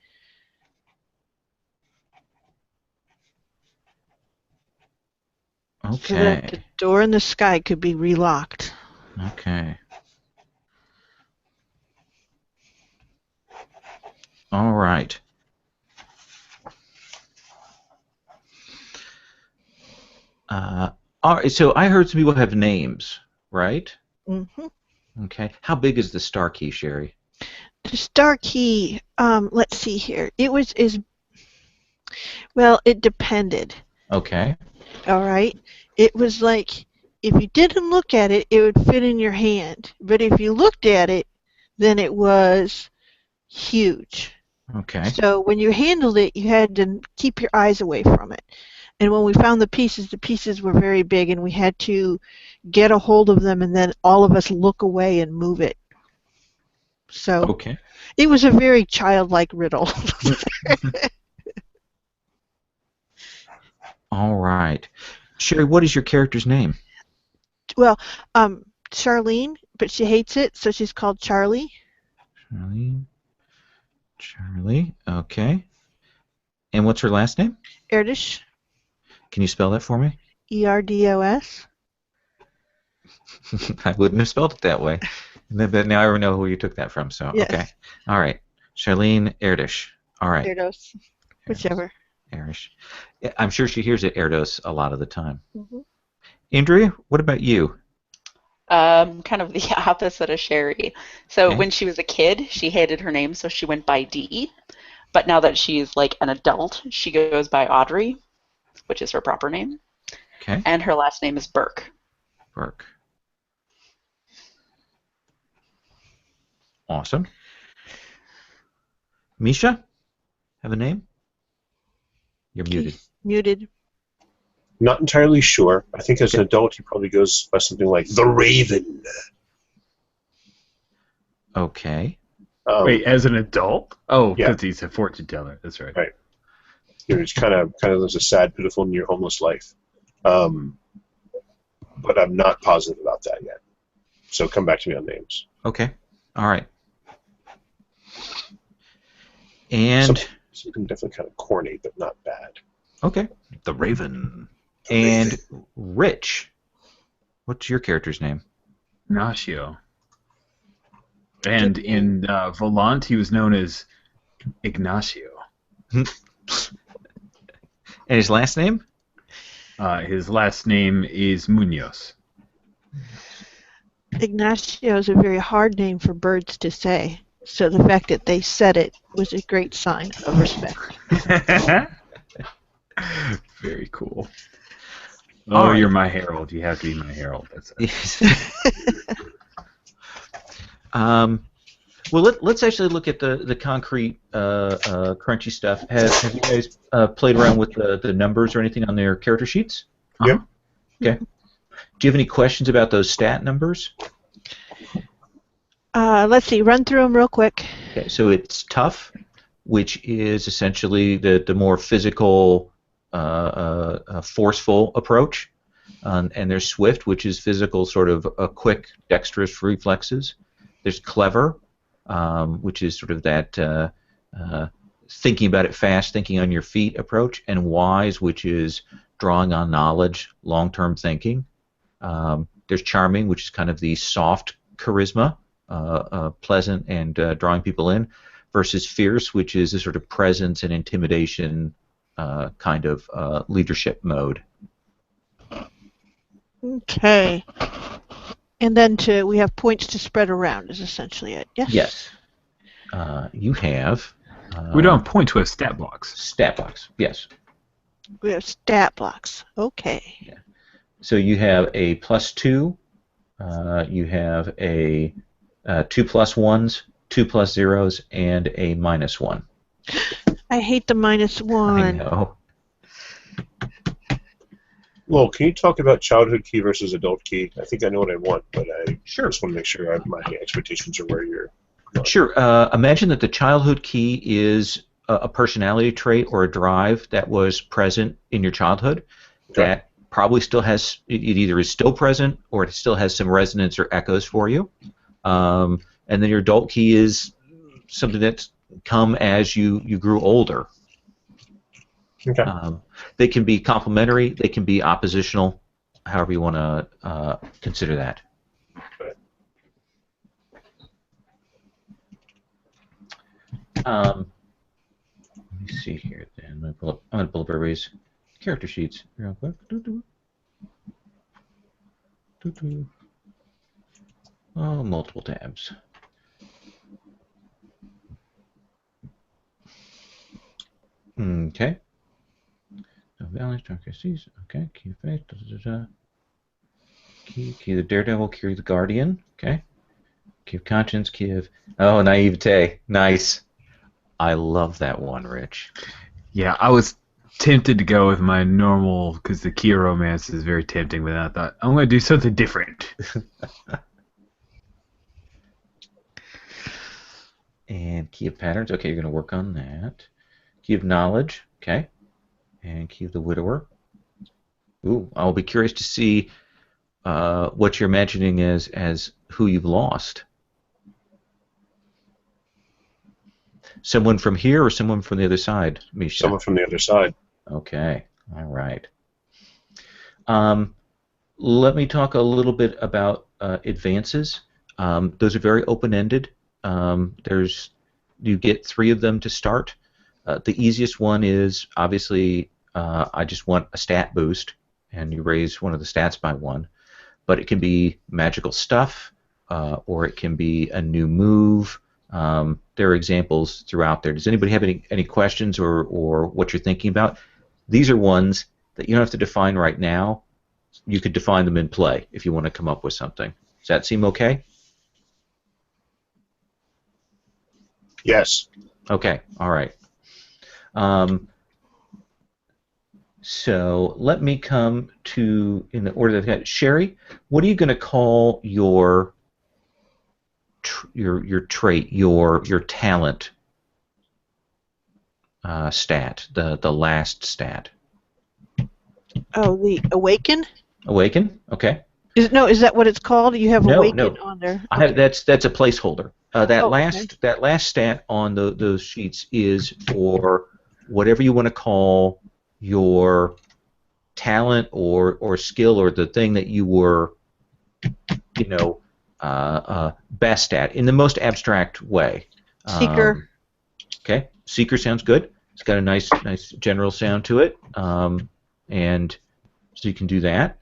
So that the Okay. door in the sky could be relocked. Okay. All right. All right. So I heard some people have names, right? Mm-hmm. Okay. How big is the star key, Sherry? The star key, let's see here. It was Well, it depended. Okay. All right. It was like if you didn't look at it, it would fit in your hand. But if you looked at it, then it was huge. Okay. So when you handled it, you had to keep your eyes away from it. And when we found the pieces were very big, and we had to get a hold of them, and then all of us look away and move it. So Okay. it was a very childlike riddle. All right. Sherry, what is your character's name? Well, Charlene, but she hates it, so she's called Charlie. Charlie. Charlie. Okay. And what's her last name? Erdish, Can you spell that for me? Erdos. I wouldn't have spelled it that way. But now I know who you took that from. So Yes. okay. All right. Charlene Erdish. All right. Erdos, whichever. Erdish. I'm sure she hears it Erdos a lot of the time. Mm-hmm. Andrea, what about you? Kind of the opposite of Sherry. So Okay. when she was a kid, she hated her name, so she went by Dee. But now that she's like an adult, she goes by Audrey, which is her proper name, Okay. and her last name is Burke. Burke. Awesome. Misha, have a name? You're muted. Muted. Not entirely sure. I think as an adult, he probably goes by something like the Raven. Okay. Wait, as an adult? Oh, Yeah. because he's a fortune teller. That's right. Right. He's kind of lives a sad, pitiful, near homeless life. But I'm not positive about that yet. So come back to me on names. Okay. All right. And Something definitely kind of corny, but not bad. okay, the Raven. The And Raven. Rich, what's your character's name? Ignacio. And in Volant, he was known as Ignacio. And his last name? His last name is Munoz. Ignacio is a very hard name for birds to say, so the fact that they said it was a great sign of respect. Very cool. All Oh, right. you're my herald. You have to be my herald. That's it. Well, let's actually look at the concrete, crunchy stuff. Have you guys played around with the numbers or anything on their character sheets? Yep. Okay. Do you have any questions about those stat numbers? Let's see, run through them real quick. Okay, so it's tough, which is essentially the more physical, forceful approach, and there's swift, which is physical, sort of a quick, dexterous reflexes. There's clever, which is sort of that thinking about it fast, thinking on your feet approach, and wise, which is drawing on knowledge, long-term thinking. There's charming, which is kind of the soft charisma, pleasant and drawing people in, versus fierce, which is a sort of presence and intimidation kind of leadership mode. Okay. And then we have points to spread around is essentially it. Yes? Yes. You have... We don't have points, we have stat blocks. Stat box, yes. We have stat blocks. Okay. So you have a +2, you have a 2 plus 1s, 2 plus 0s, and a -1. I hate the -1. I know. Well, can you talk about childhood key versus adult key? I think I know what I want, but I Sure. just want to make sure my expectations are where you're going. Sure. Imagine that the childhood key is a personality trait or a drive that was present in your childhood that probably still has, it either is still present or it still has some resonance or echoes for you. And then your adult key is something that's come as you grew older. Okay. They can be complementary, they can be oppositional, however you want to consider that. Let me see here. Then I'm going to pull up everybody's character sheets real quick. Oh, multiple tabs. Okay. Valleys, Darkest Seas. Okay. Key of Faith. Key of the Daredevil. Key of the Guardian. Okay. Key of Conscience. Key of Naivete. Nice. I love that one, Rich. Yeah, I was tempted to go with my normal because the key of romance is very tempting, but I thought I'm going to do something different. And Key of Patterns. Okay, you're going to work on that. Key of Knowledge. Okay. And Key of the Widower. Ooh, I'll be curious to see what you're imagining as who you've lost. Someone from here or someone from the other side, Misha? Someone from the other side. Okay, all right. Let me talk a little bit about advances. Those are very open-ended. You get 3 of them to start. The easiest one is obviously I just want a stat boost, and you raise one of the stats by 1. But it can be magical stuff, or it can be a new move. There are examples throughout there. Does anybody have any questions or what you're thinking about? These are ones that you don't have to define right now. You could define them in play if you want to come up with something. Does that seem okay? Yes. Okay, all right. So let me come to, in the order that I've got, Sherry, what are you going to call your trait, your talent stat, the last stat? Oh, the Awaken? Awaken? Okay. Is that what it's called? You have No, Awaken no. on there. I have, that's a placeholder. That Oh, last stat on those sheets is for whatever you want to call your talent or skill or the thing that you were, best at in the most abstract way. Seeker. Okay, Seeker sounds good. It's got a nice general sound to it, and so you can do that.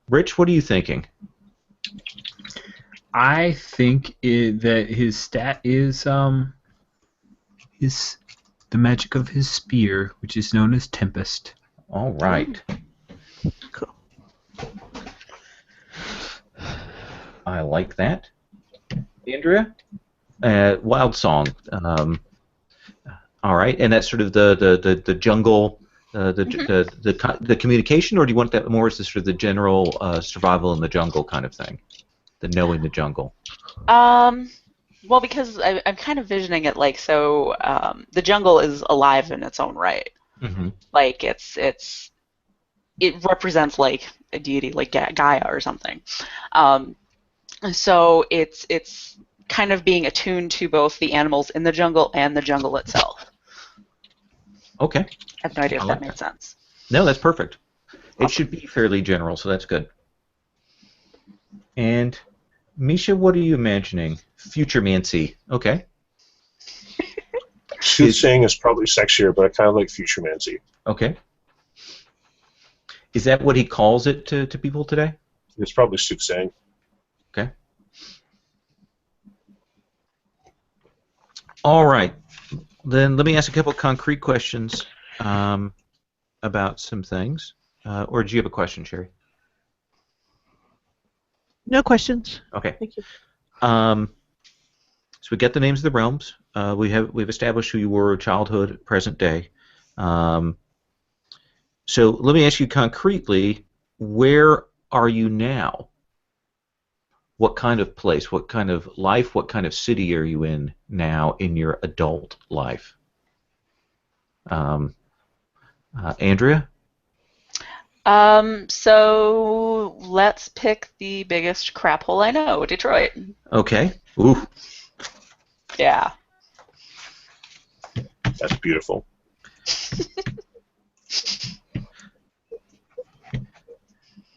Rich, what are you thinking? I think that his stat is the magic of his spear, which is known as Tempest. All right. Cool. I like that. Andrea? Wild Song. All right, and that's sort of the jungle, the communication, or do you want that more as the sort of the general survival in the jungle kind of thing, the knowing the jungle? Well, because I'm kind of visioning it like so. The jungle is alive in its own right. Mm-hmm. Like it represents like a deity, like Gaia or something. So it's kind of being attuned to both the animals in the jungle and the jungle itself. Okay. I have no idea if that made sense. No, that's perfect. Awesome. It should be fairly general, so that's good. And Misha, what are you imagining? Futuremancy. Okay. Soothsaying is probably sexier, but I kind of like Futuremancy. Okay. Is that what he calls it to people today? It's probably soothsaying. Okay. All right. Then let me ask a couple of concrete questions about some things. Or do you have a question, Sherry? No questions. Okay. Thank you. So we get the names of the realms. We've established who you were, childhood, present day. So let me ask you concretely, where are you now? What kind of place, what kind of life, what kind of city are you in now in your adult life? Andrea? So let's pick the biggest crap hole I know, Detroit. Okay. Ooh. Yeah. That's beautiful.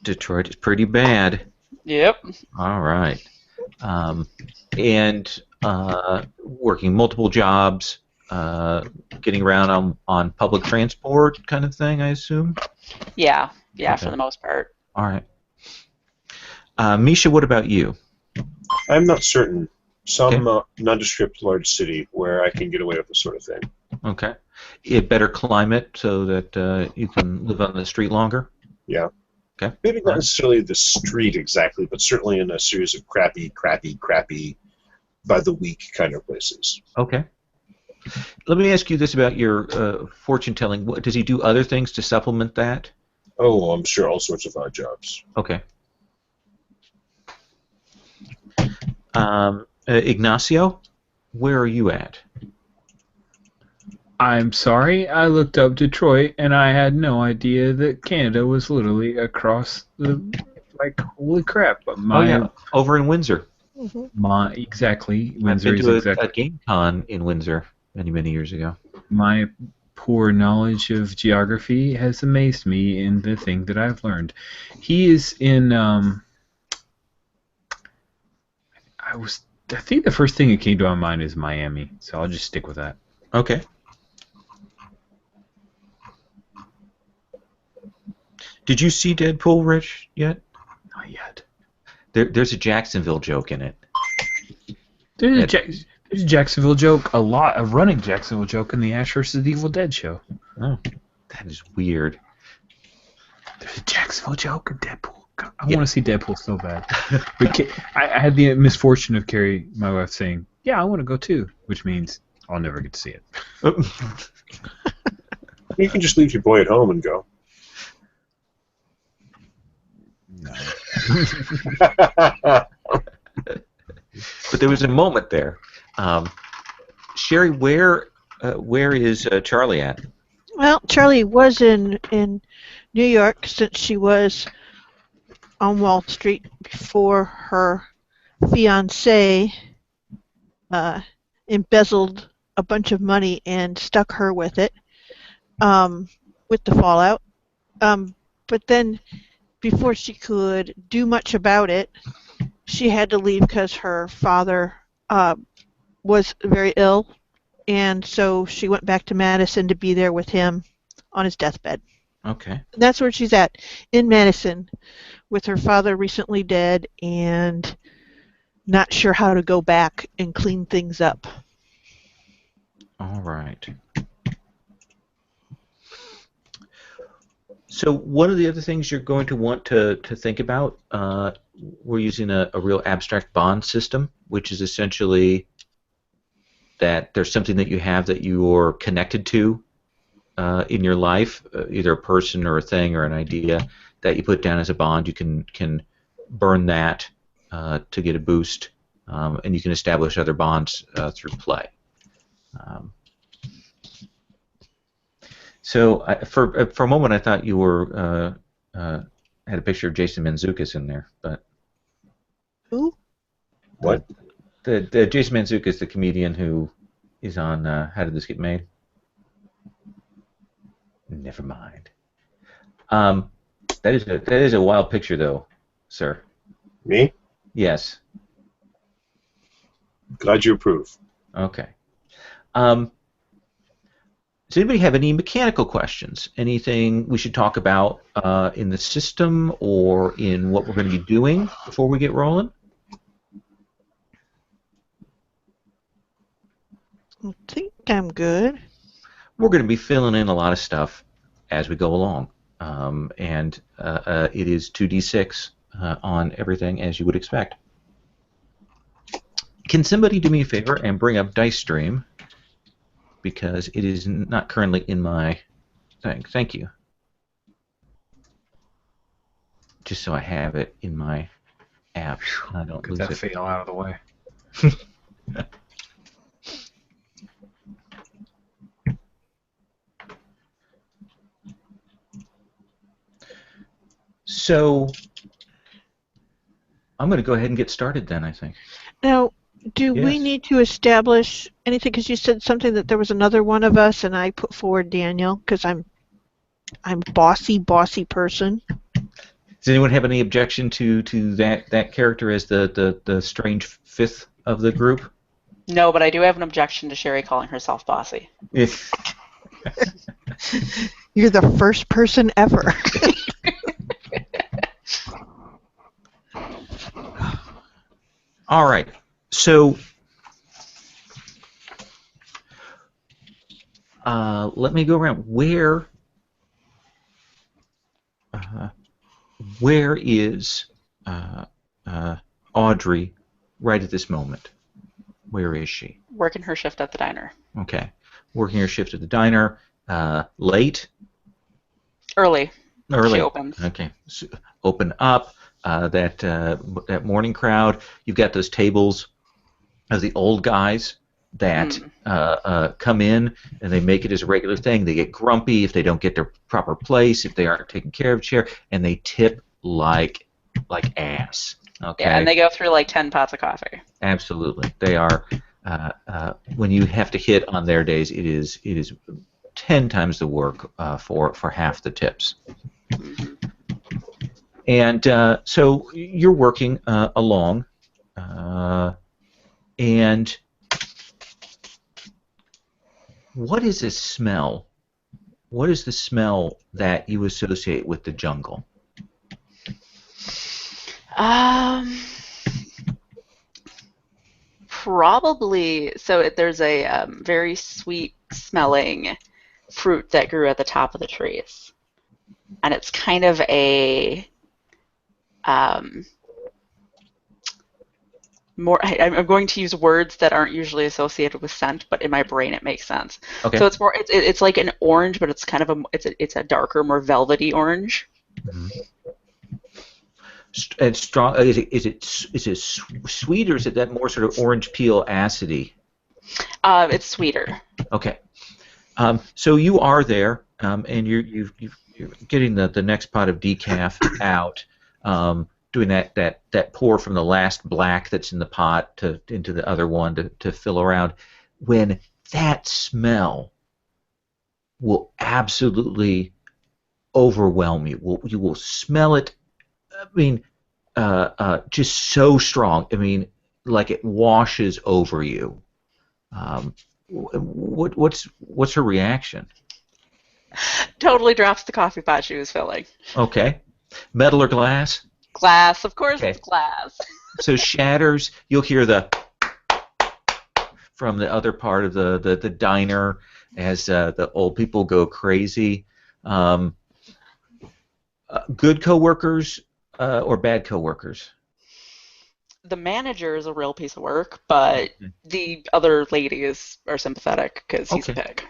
Detroit is pretty bad. Yep. All right. And working multiple jobs, getting around on public transport kind of thing, I assume? Yeah. Yeah, Okay. for the most part. All right. Misha, what about you? I'm not certain. Some Okay. nondescript large city where I can get away with this sort of thing. Okay. A better climate so that you can live on the street longer? Yeah. Okay. Maybe All not right. necessarily the street exactly, but certainly in a series of crappy by the week kind of places. Okay. Let me ask you this about your fortune telling. Does he do other things to supplement that? Oh, I'm sure all sorts of odd jobs. Okay. Ignacio, where are you at? I'm sorry, I looked up Detroit and I had no idea that Canada was literally across the. Like, holy crap! But Oh yeah, over in Windsor. exactly, I've Windsor been is to a exactly. game con in Windsor many years ago. My poor knowledge of geography has amazed me in the thing that I've learned. He is in. I think the first thing that came to my mind is Miami, so I'll just stick with that. Okay. Did you see Deadpool, Rich, yet? Not yet. There's a Jacksonville joke in it. There's a Jacksonville joke, a running Jacksonville joke in the Ash vs. the Evil Dead show. Oh, that is weird. There's a Jacksonville joke in Deadpool. God, I want to see Deadpool so bad. But I had the misfortune of Carrie, my wife, saying, "Yeah, I want to go too," which means I'll never get to see it. You can just leave your boy at home and go. No. But there was a moment there. Sherry, where is Charlie at? Well, Charlie was in New York since she was on Wall Street before her fiancé embezzled a bunch of money and stuck her with it, with the fallout. But then, before she could do much about it, she had to leave because her father was very ill, and so she went back to Madison to be there with him on his deathbed. Okay. And that's where she's at, in Madison, with her father recently dead and not sure how to go back and clean things up. All right. So one of the other things you're going to want to think about, we're using a real abstract bond system, which is essentially that there's something that you have that you're connected to in your life, either a person or a thing or an idea that you put down as a bond. You can burn that to get a boost, and you can establish other bonds through play. So for a moment, I thought you were had a picture of Jason Mantzoukas in there, but Who? What? The Jason Mantzoukas, the comedian who is on How Did This Get Made? Never mind. That is a wild picture, though, sir. Me? Yes. Glad you approve. Okay. Does anybody have any mechanical questions? Anything we should talk about in the system or in what we're going to be doing before we get rolling? I think I'm good. We're going to be filling in a lot of stuff as we go along. And it is 2d6 on everything as you would expect. Can somebody do me a favor and bring up Dice Stream? Because it is not currently in my thing. Thank you. Just so I have it in my app and I don't Get lose that it. fail out of the way. So I'm going to go ahead and get started then, I think. Now, do we Yes. need to establish anything? Because you said something that there was another one of us, and I put forward Daniel because I'm bossy person. Does anyone have any objection to that character as the strange fifth of the group? No, but I do have an objection to Sherry calling herself bossy. If You're the first person ever. All right. So Let me go around. Where is uh, Audrey right at this moment? Where is she? Working her shift at the diner. Okay. Working her shift at the diner. Late? Early. She Early. opens. Okay. So open up. That morning crowd. You've got those tables of the old guys that come in and they make it as a regular thing. They get grumpy if they don't get their proper place, if they aren't taking care of a chair, and they tip like ass. Okay. Yeah, and they go through like 10 pots of coffee. Absolutely, they are. When you have to hit on their days, it is 10 times the work for half the tips. Mm-hmm. And so you're working along, and what is this smell? What is the smell that you associate with the jungle? Probably. So there's a very sweet smelling fruit that grew at the top of the trees, and it's kind of a I'm going to use words that aren't usually associated with scent, but in my brain it makes sense. Okay. So it's like an orange, but it's kind of it's a darker, more velvety orange. Mm-hmm. And strong. Is it sweet, or is it that more sort of orange peel acidy? It's sweeter. Okay. So you are there, and you're getting the next pot of decaf out, doing that pour from the last black that's in the pot into the other one to fill around. When that smell will absolutely overwhelm you. You will smell it. I mean, just so strong. I mean, like it washes over you. What's her reaction? Totally drops the coffee pot she was filling. Okay. Metal or glass? Glass, of course. Okay. It's glass. So shatters. You'll hear the from the other part of the diner as the old people go crazy. Good coworkers or bad coworkers? The manager is a real piece of work, but the other ladies are sympathetic because he's a pig.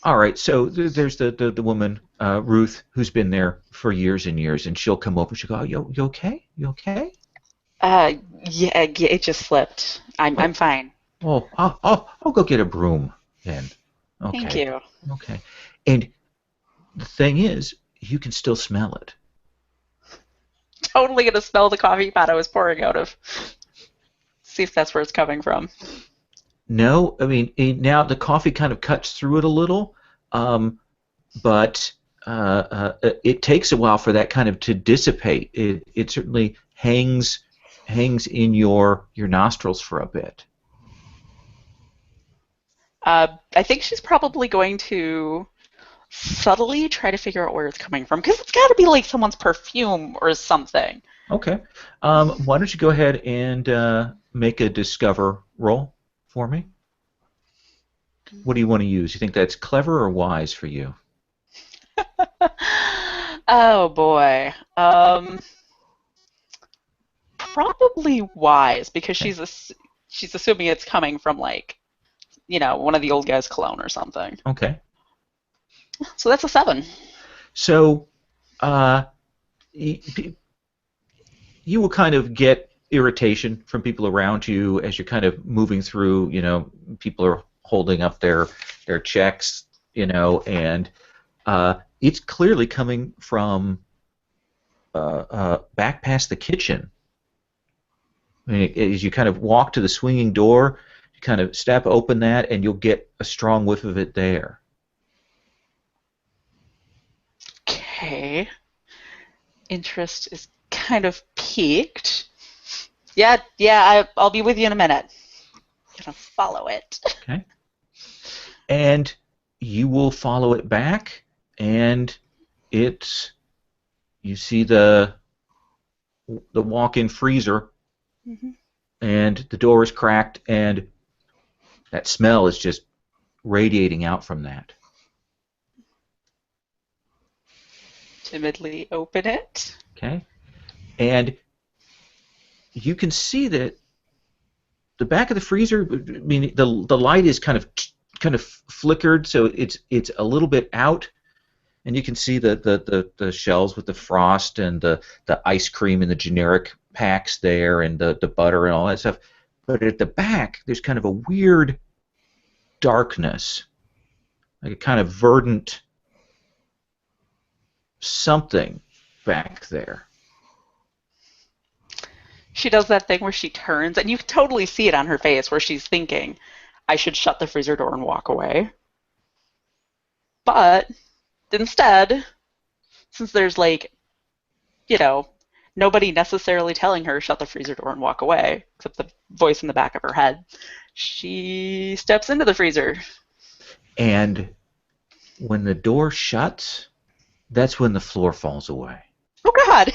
All right, so there's the woman, Ruth, who's been there for years and years, and she'll come over and she'll go, you okay? You okay? Yeah, it just slipped. I'm fine. Oh, I'll go get a broom then. Okay. Thank you. Okay. And the thing is, you can still smell it. Totally gonna smell the coffee pot I was pouring out of. See if that's where it's coming from. No, I mean now the coffee kind of cuts through it a little, but it takes a while for that kind of to dissipate. It certainly hangs in your nostrils for a bit. I think she's probably going to subtly try to figure out where it's coming from, because it's got to be like someone's perfume or something. Okay. Why don't you go ahead and make a discover roll for me? What do you want to use? You think that's clever or wise for you? Oh boy. Probably wise, because she's assuming it's coming from, like, one of the old guys' cologne or something. Okay. So that's a 7. So, you will kind of get irritation from people around you as you're kind of moving through. People are holding up their checks, and it's clearly coming from back past the kitchen. I mean, as you kind of walk to the swinging door, you kind of step open that, and you'll get a strong whiff of it there. Okay. Interest is kind of piqued. Yeah, I'll be with you in a minute. I'm gonna follow it. Okay. And you will follow it back, and you see the walk-in freezer, Mm-hmm. and the door is cracked, and that smell is just radiating out from that. Timidly open it. Okay, and you can see that the back of the freezer. I mean, the light is kind of flickered, so it's a little bit out, and you can see the shelves with the frost and the ice cream and the generic packs there, and the butter and all that stuff. But at the back, there's kind of a weird darkness, like a kind of verdant something back there. She does that thing where she turns, and you can totally see it on her face where she's thinking, I should shut the freezer door and walk away. But instead, since there's nobody necessarily telling her shut the freezer door and walk away, except the voice in the back of her head, she steps into the freezer. And when the door shuts, that's when the floor falls away. Oh God!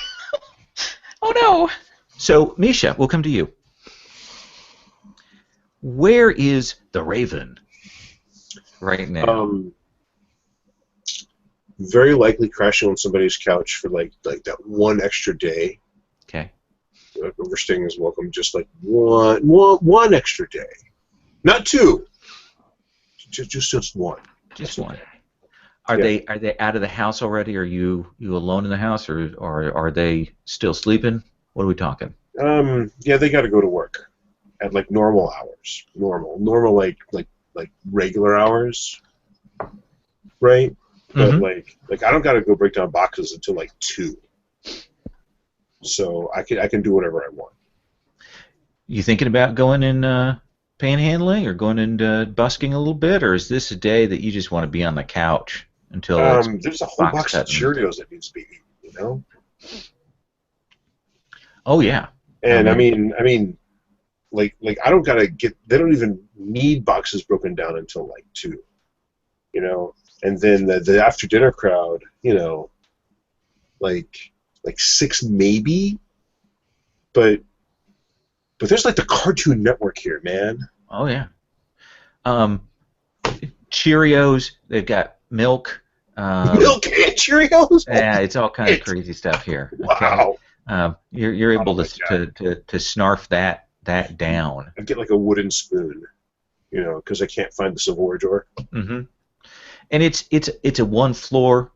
Oh no! So, Misha, we'll come to you. Where is the Raven right now? Very likely crashing on somebody's couch for like that one extra day. Okay. Overstaying is welcome. Just like one extra day, not two. Just one. Just one. Are they out of the house already? Are you alone in the house, or are they still sleeping? What are we talking? Yeah, they got to go to work at like normal hours. Normal like regular hours, right? But like I don't got to go break down boxes until like 2. So I can do whatever I want. You thinking about going and panhandling, or going and busking a little bit, or is this a day that you just want to be on the couch until there's a whole box of Cheerios that needs to be eaten, you know? Oh yeah. And I mean, like I don't gotta get. They don't even need boxes broken down until like 2, you know. And then the after dinner crowd, you know, like 6 maybe, but there's like the Cartoon Network here, man. Oh yeah. Cheerios. They've got milk. Milk and Cheerios. Yeah, it's all kind of crazy stuff here. Wow. Okay? You're able to snarf that down. I get like a wooden spoon, you know, because I can't find the silverware drawer. Mm-hmm. And it's a 1-floor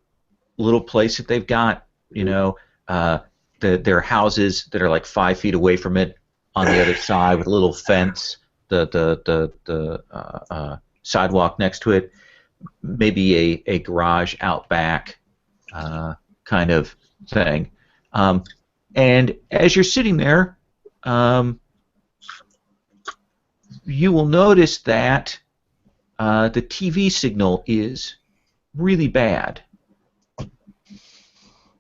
little place that they've got. You know, there are houses that are like 5 feet away from it on the other side with a little fence. The sidewalk next to it, maybe a garage out back, kind of thing. And as you're sitting there, you will notice that the TV signal is really bad,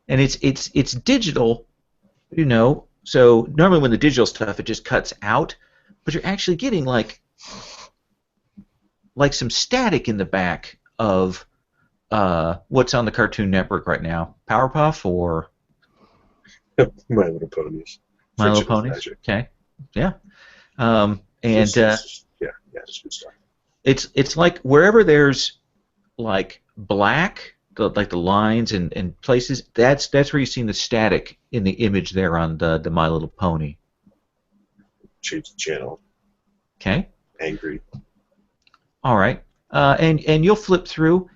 and it's digital, you know. So normally when the digital stuff, it just cuts out, but you're actually getting like some static in the back of what's on the Cartoon Network right now. Powerpuff or My Little Ponies. My Little Ponies. Okay, yeah, and it's good stuff. It's like wherever there's like black, like the lines and places, that's where you've seen the static in the image there on the My Little Pony. Change the channel. Okay. Angry. All right. And you'll flip through.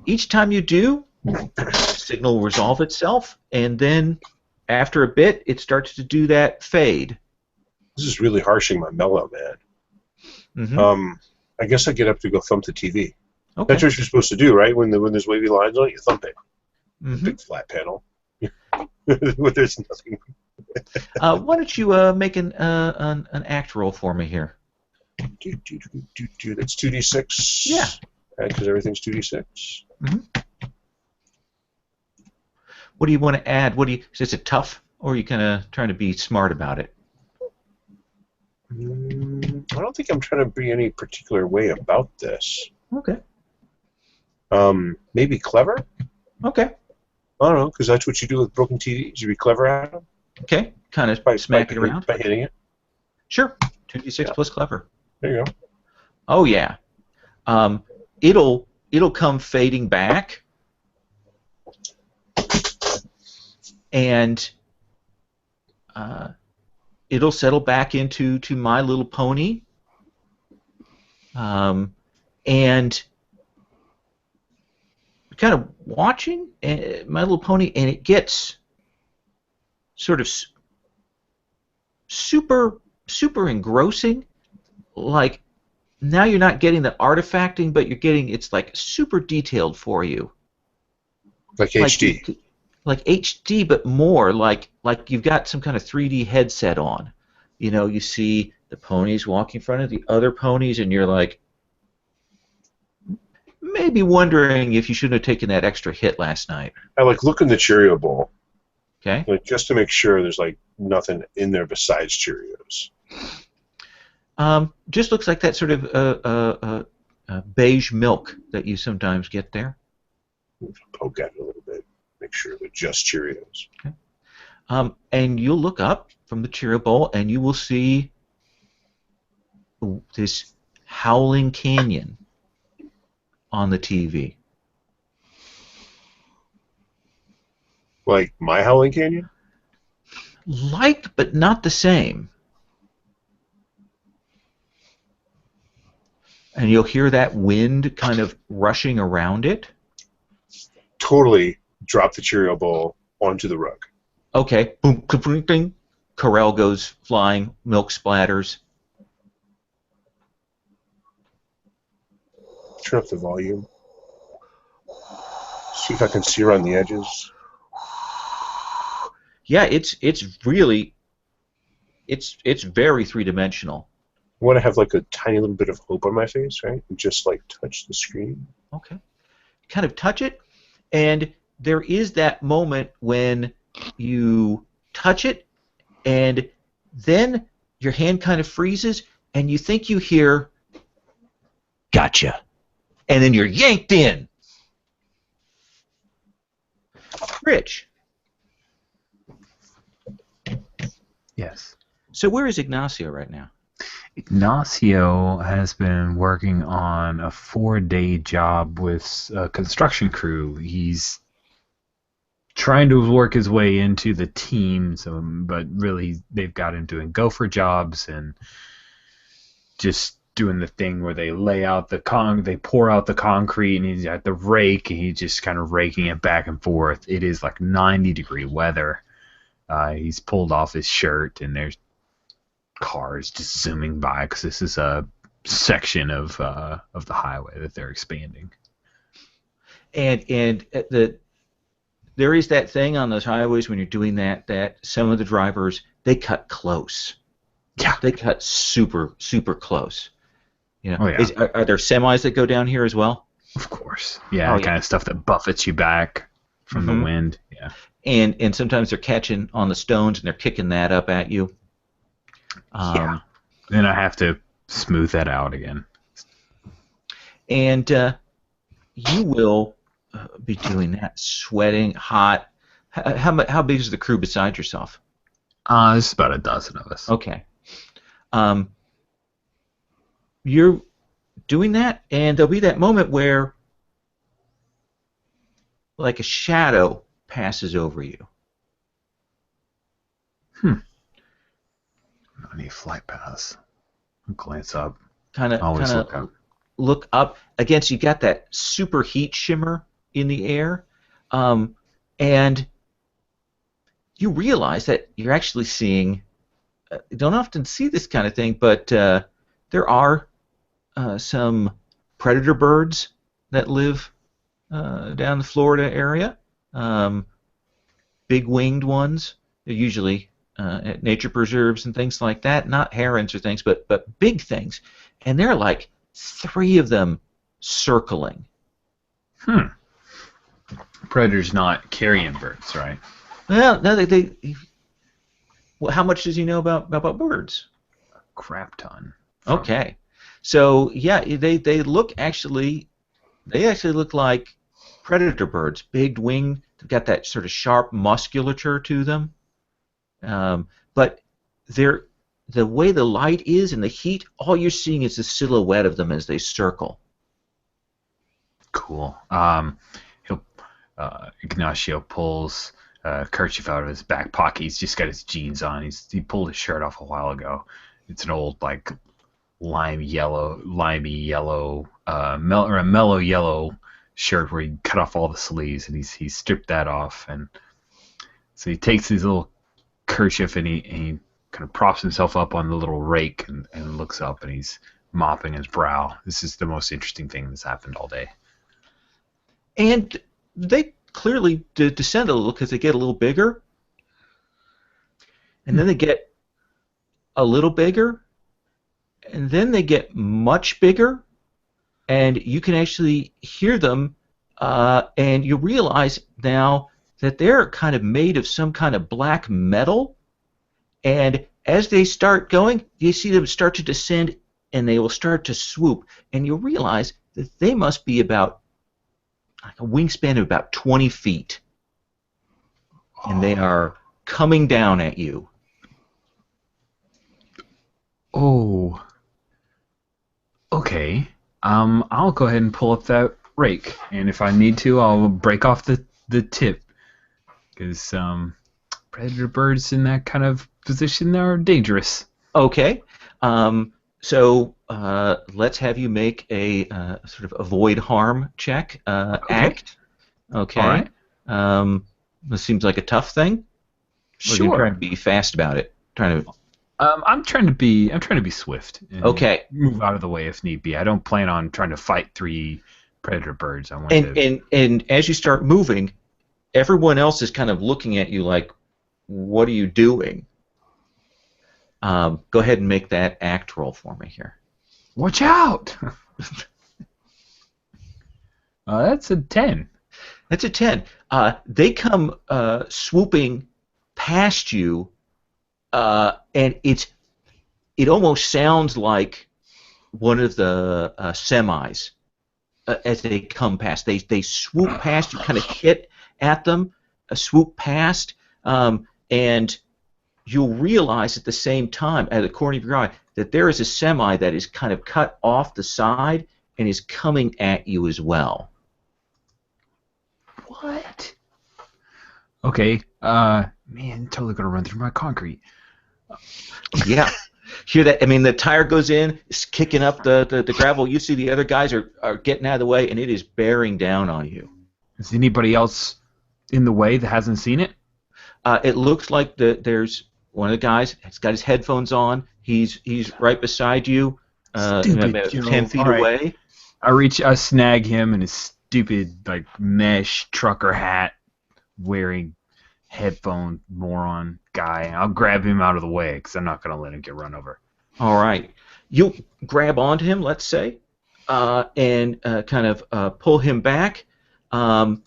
Each time you do, the signal will resolve itself, and then after a bit, it starts to do that fade. This is really harshing my mellow, man. Mm-hmm. I guess I get up to go thump the TV. Okay. That's what you're supposed to do, right? When there's wavy lines on it, you thump it. Mm-hmm. Big flat panel. There's nothing. Why don't you make an act roll for me here? That's 2d6. Yeah. Because everything's 2d6. Mm-hmm. What do you want to add? Is it tough, or are you kind of trying to be smart about it? I don't think I'm trying to be any particular way about this. Okay. Maybe clever? Okay. I don't know, because that's what you do with broken TVs. You be clever at them. Okay. Kind of smack it around. By hitting it. Sure. 2d6 plus clever. There you go. Oh yeah. Um, it'll come fading back, and uh, it'll settle back into My Little Pony, and kind of watching My Little Pony, and it gets sort of super engrossing. Like now you're not getting the artifacting, but you're getting it's like super detailed for you. Like HD. Like HD, but more like you've got some kind of 3D headset on. You know, you see the ponies walking in front of the other ponies, and you're like, maybe wondering if you shouldn't have taken that extra hit last night. I like look in the Cheerio bowl, Okay. like just to make sure there's like nothing in there besides Cheerios. Just looks like that sort of beige milk that you sometimes get there. Poke at it a little bit, make sure they're just Cheerios. Okay. And you'll look up from the Cheerio bowl, and you will see this howling canyon on the TV. Like my Howling Canyon? Like, but not the same. And you'll hear that wind kind of rushing around it. Totally drop the Cheerio bowl onto the rug. Okay. Boom, ding, ding. Corel goes flying. Milk splatters. Turn up the volume. See if I can see around the edges. Yeah, it's really it's very three-dimensional. I want to have like a tiny little bit of hope on my face, right? And just like touch the screen. Okay. Kind of touch it, and there is that moment when you touch it, and then your hand kind of freezes, and you think you hear, "Gotcha," and then you're yanked in. Rich. Yes. So where is Ignacio right now? Ignacio has been working on a 4-day job with a construction crew. He's trying to work his way into the team, but really they've got him doing gopher jobs and just doing the thing where they lay out they pour out the concrete, and he's at the rake, and he's just kind of raking it back and forth. It is like 90-degree weather. He's pulled off his shirt, and there's cars just zooming by because this is a section of the highway that they're expanding. And there is that thing on those highways when you're doing that some of the drivers, they cut close. Yeah. They cut super close. You know, Oh, yeah. Are there semis that go down here as well? Of course. Yeah, Oh, the kind of stuff that buffets you back from the wind. Yeah. And sometimes they're catching on the stones and they're kicking that up at you. Yeah. Then I have to smooth that out again. And you will be doing that, sweating, hot. How big is the crew besides yourself? There's about a dozen of us. Okay. You're doing that, and there'll be that moment where, like, a shadow passes over you. I need flight paths. I'll glance up. Kind Always look of up. look up against. You got that super heat shimmer in the air, and you realize that you're actually seeing. You don't often see this kind of thing, but there are some predator birds that live down the Florida area. Big winged ones. They're usually at nature preserves and things like that. Not herons or things, but big things. And there are like 3 of them circling. Predator's not carrion birds, right? Well, no, well, how much does he know about birds? A crap ton. Okay, so yeah, they actually look like predator birds, big wing. They've got that sort of sharp musculature to them, but they're the way the light is and the heat, all you're seeing is the silhouette of them as they circle. Cool. Ignacio pulls a kerchief out of his back pocket. He's just got his jeans on. He pulled his shirt off a while ago. It's an old like limey yellow, or a mellow yellow shirt where he cut off all the sleeves, and he stripped that off, and so he takes his little kerchief and he kind of props himself up on the little rake and looks up, and he's mopping his brow. This is the most interesting thing that's happened all day. And they clearly descend a little because they get a little bigger, and then they get a little bigger, and then they get much bigger, and you can actually hear them, and you realize now that they're kind of made of some kind of black metal, and as they start going, you see them start to descend, and they will start to swoop, and you realize that they must be about like a wingspan of about 20 feet, and they are coming down at you. Oh. Okay. I'll go ahead and pull up that rake, and if I need to, I'll break off the tip, because predator birds in that kind of position are dangerous. Okay. So let's have you make a sort of avoid harm check. Okay. Act. Okay. All right. This seems like a tough thing. Sure. We're trying to be fast about it. Trying to. I'm trying to be swift. And Okay. Move out of the way if need be. I don't plan on trying to fight 3 predator birds. I want And as you start moving, everyone else is kind of looking at you like, "What are you doing?" Go ahead and make that act roll for me here. Watch out! That's a 10. That's a 10. They come swooping past you, and it almost sounds like one of the semis as they come past. They swoop past you, kind of hit at them, swoop past, and you'll realize at the same time, at the corner of your eye, that there is a semi that is kind of cut off the side and is coming at you as well. What? Okay. Man, totally gonna run through my concrete. Yeah. Hear that? I mean, the tire goes in, it's kicking up the gravel. You see the other guys are getting out of the way, and it is bearing down on you. Is anybody else in the way that hasn't seen it? It looks like there's one of the guys has got his headphones on. He's right beside you, Stupid, about you know, 10 feet all right. away. I snag him in his stupid like mesh trucker hat, wearing headphone moron guy. And I'll grab him out of the way because I'm not gonna let him get run over. All right. You grab onto him, let's say, and kind of pull him back, and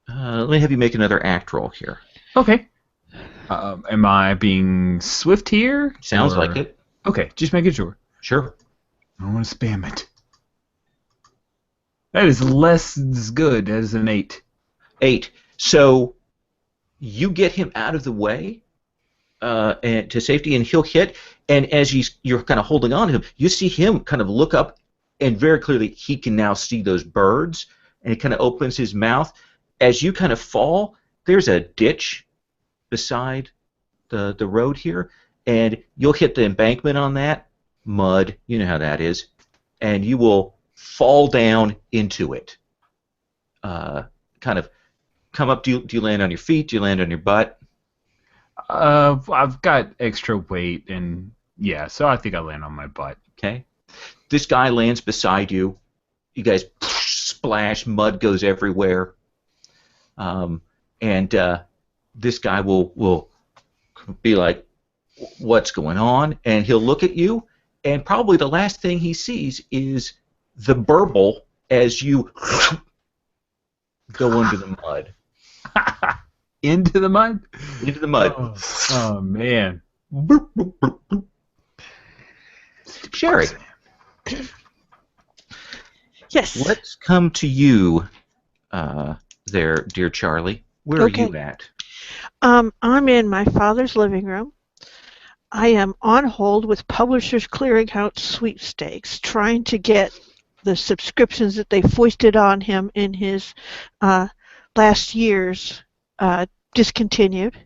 let me have you make another act roll here. Okay. Am I being swift here? Sounds or- like it. Okay, just making sure. Sure. I don't want to spam it. That is less as good as an 8. 8. So you get him out of the way and to safety, and he'll hit. And as you're kind of holding on to him, you see him kind of look up, and very clearly he can now see those birds, and he kind of opens his mouth. As you kind of fall, there's a ditch beside the road here, and you'll hit the embankment on that, mud, you know how that is, and you will fall down into it. Kind of come up, do you land on your feet, do you land on your butt? I've got extra weight, and yeah, so I think I land on my butt. Okay. This guy lands beside you. You guys splash, mud goes everywhere. And this guy will be like, "What's going on?" And he'll look at you, and probably the last thing he sees is the burble as you go into the mud. Into the mud? Into the mud. Oh man. Boop, boop, boop, boop. Sherry, Yes. let's come to you there, dear Charlie. Where Okay. are you at? I'm in my father's living room. I am on hold with Publishers Clearinghouse sweepstakes, trying to get the subscriptions that they foisted on him in his uh, last year's discontinued.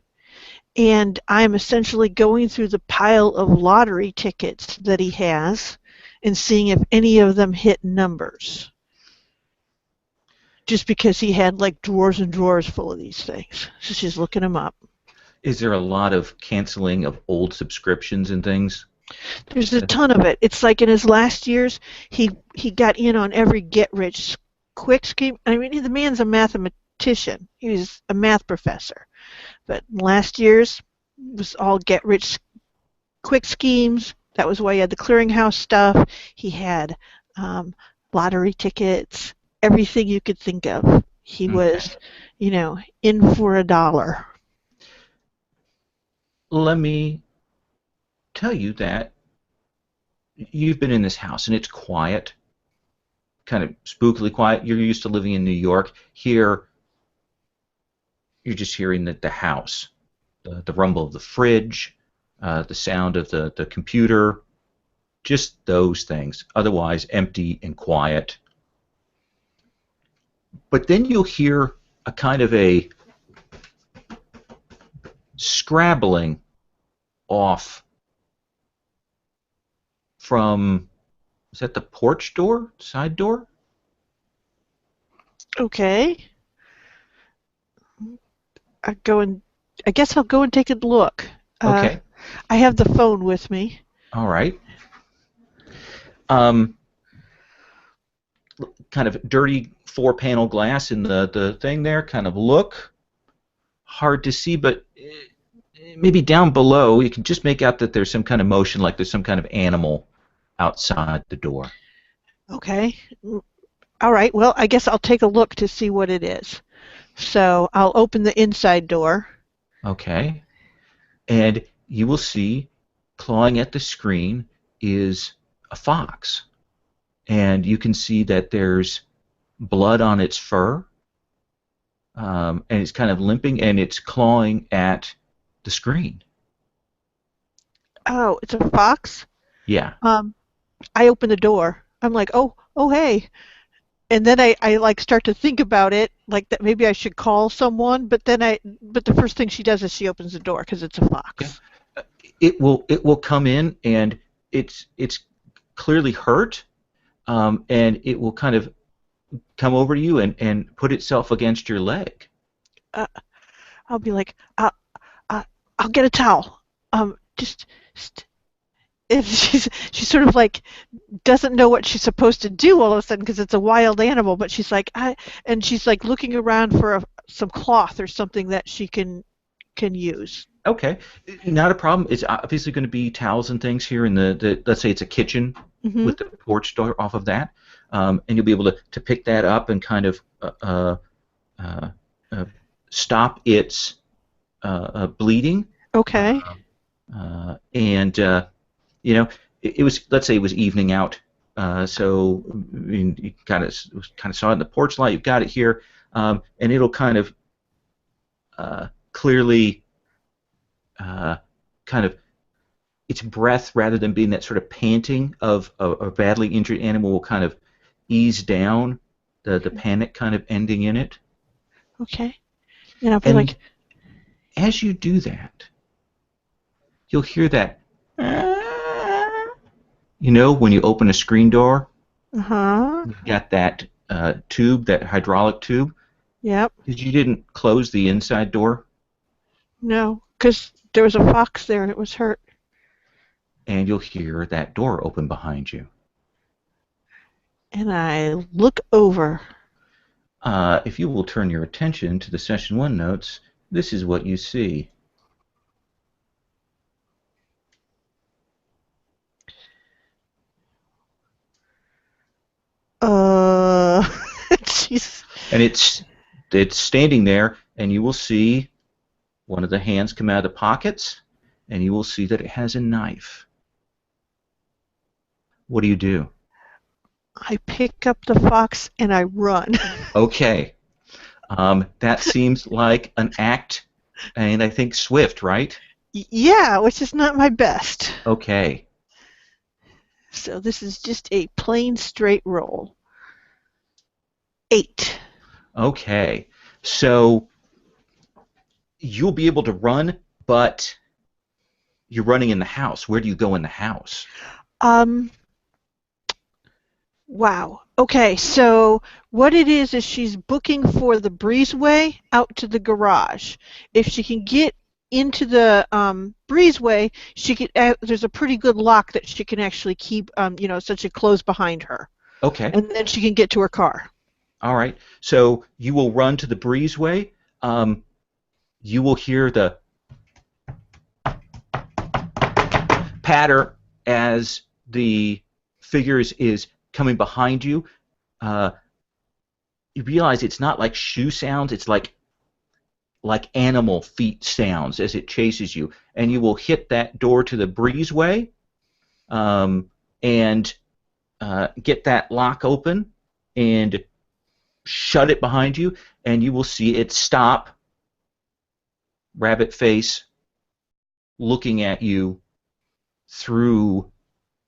And I'm essentially going through the pile of lottery tickets that he has and seeing if any of them hit numbers. Just because he had like drawers and drawers full of these things. So she's looking them up. Is there a lot of canceling of old subscriptions and things? There's a ton of it. It's like in his last years, he got in on every get-rich-quick scheme. I mean, the man's a mathematician. He was a math professor. But last year's was all get-rich-quick schemes. That was why he had the clearinghouse stuff. He had lottery tickets, everything you could think of. He was, in for $1. Let me tell you that you've been in this house and it's quiet, kind of spookily quiet. You're used to living in New York. Here, you're just hearing the house, the rumble of the fridge, the sound of the computer, just those things. Otherwise, empty and quiet. But then you'll hear a kind of a scrabbling off from, is that the porch door, side door? Okay. I guess I'll go and take a look. Okay. I have the phone with me. All right. Kind of dirty 4-panel glass in the thing there. Kind of look hard to see, but maybe down below you can just make out that there's some kind of motion, like there's some kind of animal outside the door. Okay. All right. Well, I guess I'll take a look to see what it is. So I'll open the inside door. Okay. And you will see, clawing at the screen, is a fox. And you can see that there's blood on its fur. And it's kind of limping, and it's clawing at the screen. Oh, it's a fox? Yeah. I open the door. I'm like, oh, hey. And then I like start to think about it, like that maybe I should call someone, but the first thing she does is she opens the door because it's a fox. Yeah. It will come in, and it's clearly hurt, and it will kind of come over to you and put itself against your leg. I'll be like, I'll get a towel. Just and she sort of like doesn't know what she's supposed to do all of a sudden because it's a wild animal, but she's like, and she's like looking around for some cloth or something that she can use. Okay, not a problem. It's obviously going to be towels and things here in the let's say it's a kitchen with the porch door off of that, and you'll be able to pick that up and kind of stop its bleeding. Okay. And it was, let's say it was evening out, so I mean, you kind of saw it in the porch light. You've got it here, and it'll kind of clearly kind of its breath, rather than being that sort of panting of a badly injured animal, will kind of ease down, the panic kind of ending in it. Okay. And I'll be like, as you do that, you'll hear that, when you open a screen door, you've got that tube, that hydraulic tube. Yep. Because you didn't close the inside door. No, because there was a fox there and it was hurt. And you'll hear that door open behind you. And I look over. If you will turn your attention to the Session 1 notes, this is what you see. Jeez. And it's standing there, and you will see one of the hands come out of the pockets, and you will see that it has a knife. What do you do? I pick up the fox and I run. Okay. That seems like an act, and I think swift, right? Yeah, which is not my best. Okay. So this is just a plain straight roll. 8. Okay. So you'll be able to run, but you're running in the house. Where do you go in the house? Wow. Okay, so what it is she's booking for the breezeway out to the garage. If she can get into the breezeway, she could. There's a pretty good lock that she can actually keep, such a close behind her, Okay. and then she can get to her car. All right. So you will run to the breezeway. You will hear the patter as the figures is coming behind you. You realize it's not like shoe sounds. It's like animal feet sounds as it chases you, and you will hit that door to the breezeway, and get that lock open and shut it behind you, and you will see it stop. Rabbit face looking at you through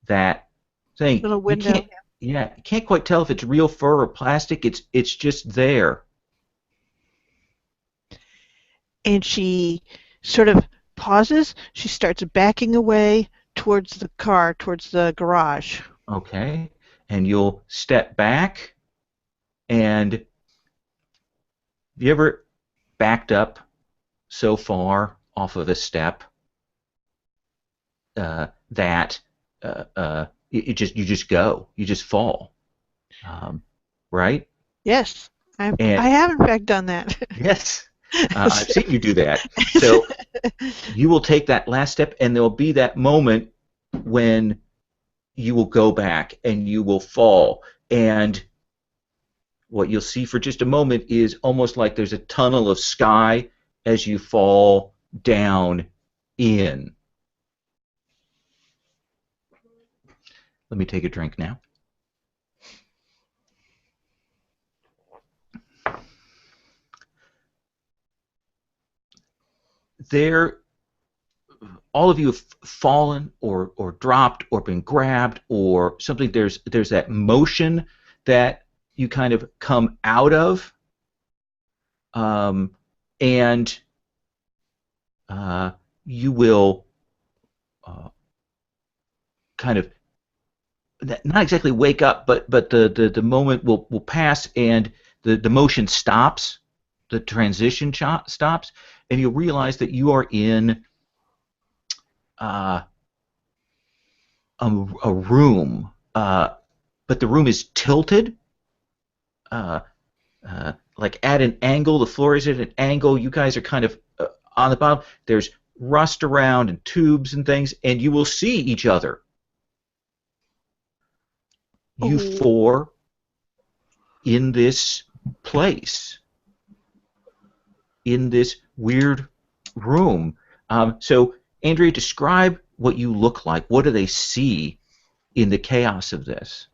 that thing. Little window. You can't quite tell if it's real fur or plastic. It's just there. And she sort of pauses. She starts backing away towards the car, towards the garage. Okay. And you'll step back, and have you ever backed up so far off of a step that you just go, you just fall, right? Yes, I have in fact done that. Yes, I've seen you do that. So you will take that last step, and there will be that moment when you will go back and you will fall, and what you'll see for just a moment is almost like there's a tunnel of sky as you fall down in. Let me take a drink now. There, all of you have fallen or dropped or been grabbed or something. There's that motion that you kind of come out of, and you will kind of not exactly wake up, but the moment will pass, and the motion stops, the transition stops, and you'll realize that you are in a room, but the room is tilted, like at an angle. The floor is at an angle. You guys are kind of on the bottom. There's rust around and tubes and things, and you will see each other. You four in this place, in this weird room. So, Andrea, describe what you look like. What do they see in the chaos of this?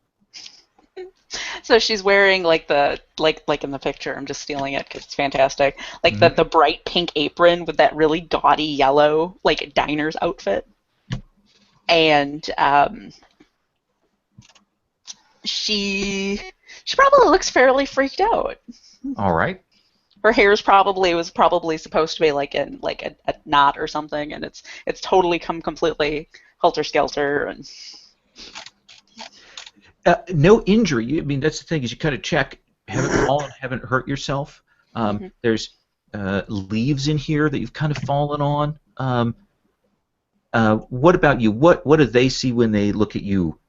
So she's wearing like in the picture. I'm just stealing it because it's fantastic. Like the bright pink apron with that really gaudy yellow like diner's outfit, and she probably looks fairly freaked out. All right. Her hair was probably supposed to be like in like a knot or something, and it's totally come completely helter skelter. And no injury. I mean, that's the thing, is you kind of check. Haven't fallen, haven't hurt yourself. There's leaves in here that you've kind of fallen on. What about you? What do they see when they look at you,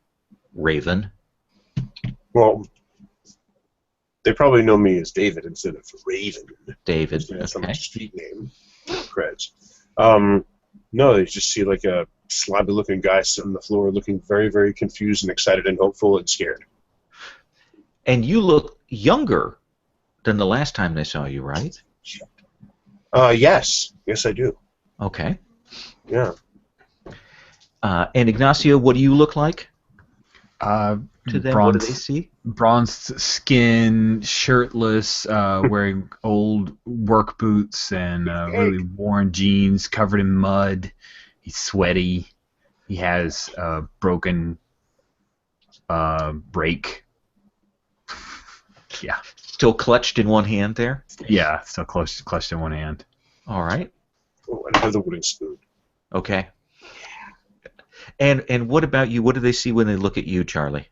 Raven? Well, they probably know me as David instead of Raven. David. That's Okay. my street name. Creds. No, they just see like a slobby-looking guy sitting on the floor, looking very, very confused and excited and hopeful and scared. And you look younger than the last time they saw you, right? Yes. Yes, I do. Okay. Yeah. And Ignacio, what do you look like? to them? What do they see? Bronzed skin, shirtless, wearing old work boots and really worn jeans, covered in mud. He's sweaty. He has a broken brake. Yeah. Still clutched in one hand there? Yeah, still clutched in one hand. All right. Oh, and another wooden spoon. Okay. And what about you? What do they see when they look at you, Charlie?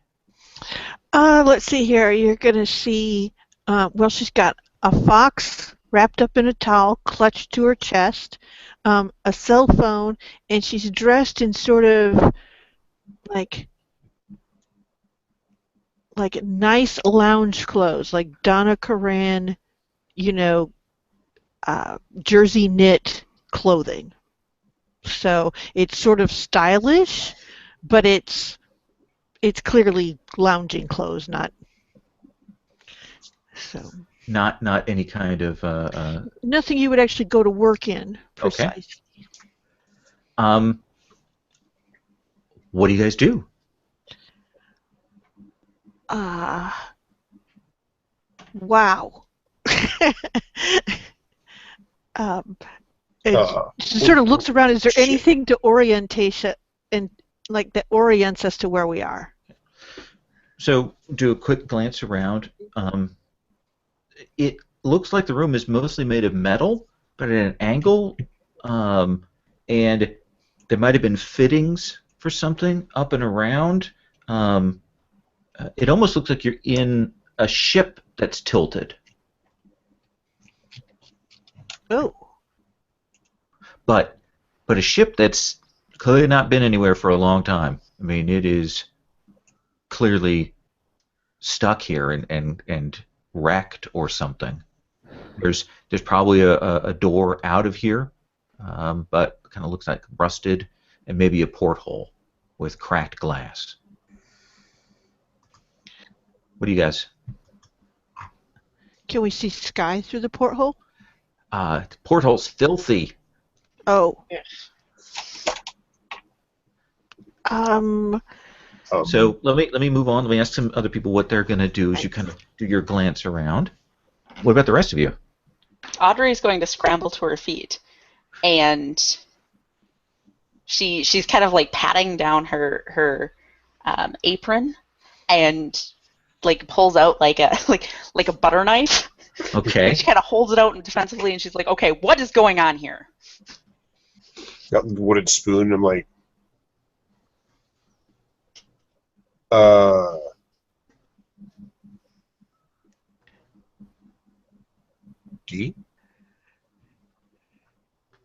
Let's see here. You're going to see, well, she's got a fox wrapped up in a towel, clutched to her chest, a cell phone, and she's dressed in sort of like nice lounge clothes, like Donna Karan, jersey knit clothing. So it's sort of stylish, but it's clearly lounging clothes, not so. Not any kind of. Nothing you would actually go to work in, Okay. precisely. What do you guys do? Wow. And she sort of looks around. Is there anything to orientation and like that orients us to where we are? So do a quick glance around. It looks like the room is mostly made of metal, but at an angle, and there might have been fittings for something up and around. It almost looks like you're in a ship that's tilted. Oh. But a ship that's clearly not been anywhere for a long time. I mean, it is clearly stuck here and wrecked or something. There's probably a door out of here, but kind of looks like rusted, and maybe a porthole with cracked glass. What do you guys? Can we see sky through the porthole? The porthole's filthy. Oh. So let me move on. Let me ask some other people what they're going to do as you kind of do your glance around. What about the rest of you? Audrey's going to scramble to her feet, and she's kind of like patting down her apron, and like pulls out like a butter knife. Okay. And she kind of holds it out defensively, and she's like, "Okay, what is going on here?" Got the wooden spoon. I'm like, D?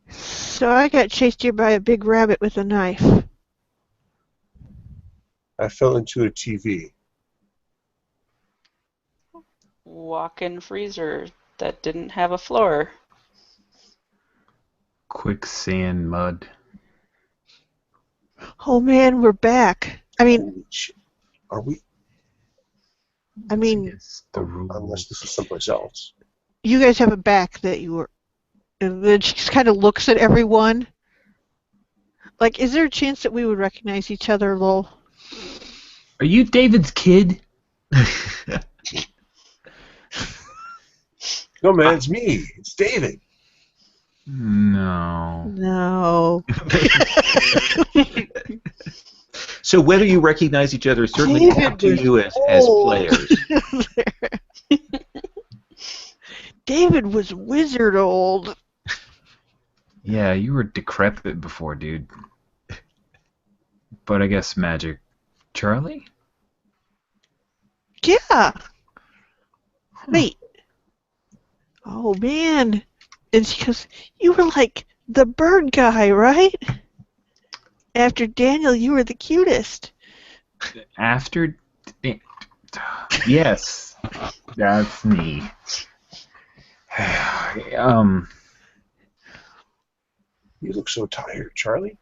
So I got chased here by a big rabbit with a knife. I fell into a TV. Walk-in freezer that didn't have a floor. Quicksand mud. Oh man, we're back. I mean, Holy shit. Are we? Against the Unless rules. this is someplace else. you guys have a back that you were. And then she just kind of looks at everyone. Like, is there a chance that we would recognize each other, Lowell? Are you David's kid? No, man, it's me. It's David. No. No. So whether you recognize each other certainly David up to was you as old. players. David was wizard old. Yeah, you were decrepit before, dude. But I guess magic. Charlie? Yeah. Wait. Oh, man. And she goes, you were like the bird guy, right? After Daniel, you were the cutest. After... Yes. That's me. You look so tired, Charlie.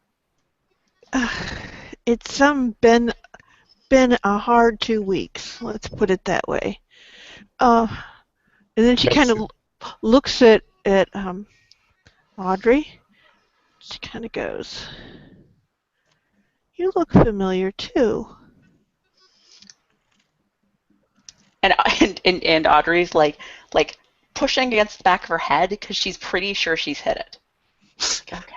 It's been a hard 2 weeks. Let's put it that way. And then she kind of looks at Audrey. She kind of goes, "You look familiar too." and Audrey's like pushing against the back of her head because she's pretty sure she's hit it. Like, okay,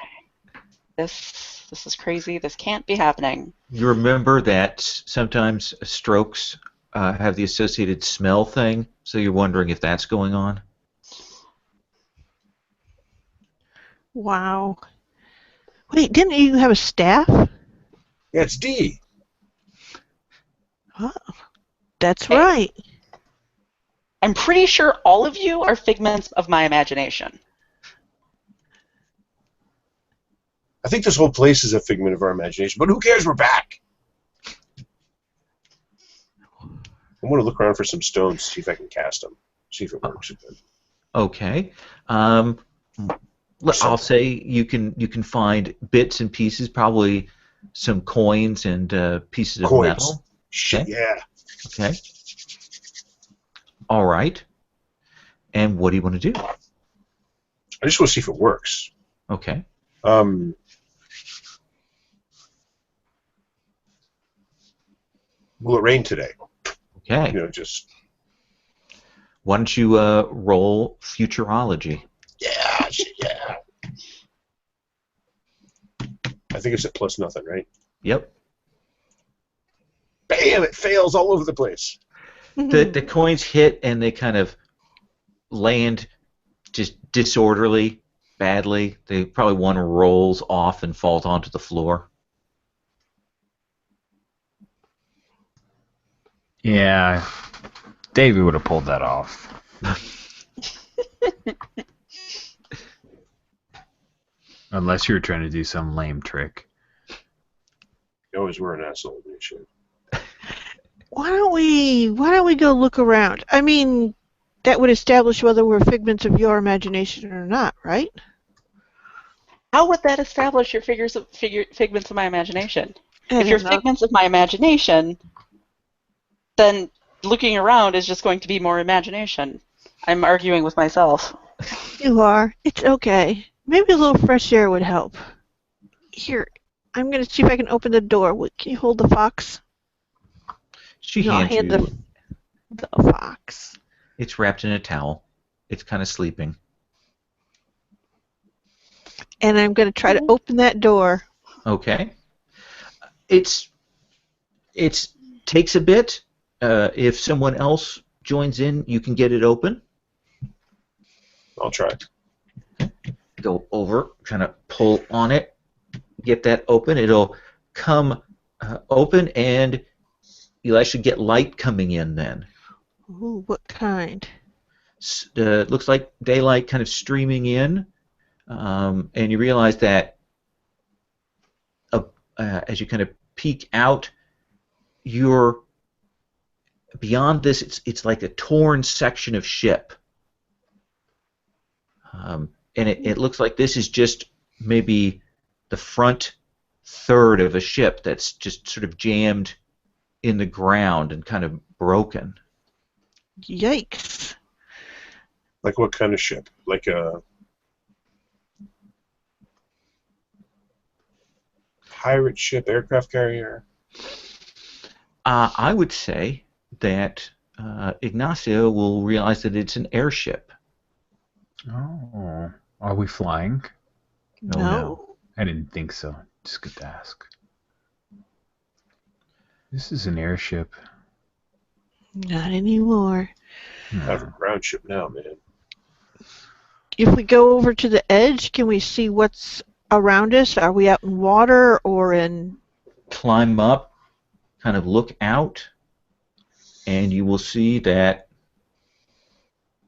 this is crazy. This can't be happening. You remember that sometimes strokes have the associated smell thing, so you're wondering if that's going on? Wow. Wait, didn't you have a staff? Yeah, it's D. Oh, that's Hey. right. I'm pretty sure all of you are figments of my imagination. I think this whole place is a figment of our imagination, but who cares? We're back. I'm going to look around for some stones, see if I can cast them, see if it works again. Okay. I'll say you can find bits and pieces, probably some coins and pieces of Coins. metal. Shit, Okay. yeah. Okay. All right. And what do you want to do? I just want to see if it works. Okay. Will it rain today? Okay. You know, just... Why don't you roll futurology? Yeah, shit, yeah. I think it's at plus nothing, right? Yep. Bam! It fails all over the place. The coins hit and they kind of land just disorderly, badly. They probably one rolls off and falls onto the floor. Yeah, Davey would have pulled that off. Unless you were trying to do some lame trick. You always were an asshole, you should. Why don't we go look around? I mean, that would establish whether we're figments of your imagination or not, right? How would that establish your figments of my imagination? I If you're don't know. figments of my imagination, then looking around is just going to be more imagination. I'm arguing with myself. You are. It's okay. Maybe a little fresh air would help. Here, I'm going to see if I can open the door. Can you hold the fox? She No, I'll hands hand you. the fox. It's wrapped in a towel. It's kind of sleeping. And I'm going to try to open that door. Okay. It takes a bit. If someone else joins in, you can get it open. I'll try. Go over, kind of pull on it, get that open. It'll come open, and you'll actually get light coming in then. Ooh, what kind? Looks like daylight kind of streaming in, and you realize that as you kind of peek out, you're beyond this. It's like a torn section of ship, and it looks like this is just maybe the front third of a ship that's just sort of jammed in the ground and kind of broken. Yikes. Like what kind of ship? Like a pirate ship, aircraft carrier? I would say that Ignacio will realize that it's an airship. Oh, are we flying? Oh, No. I didn't think so. Just good to ask. This is an airship. Not anymore. I have a ground ship now, man. If we go over to the edge, can we see what's around us? Are we out in water or in... Climb up, kind of look out, and you will see that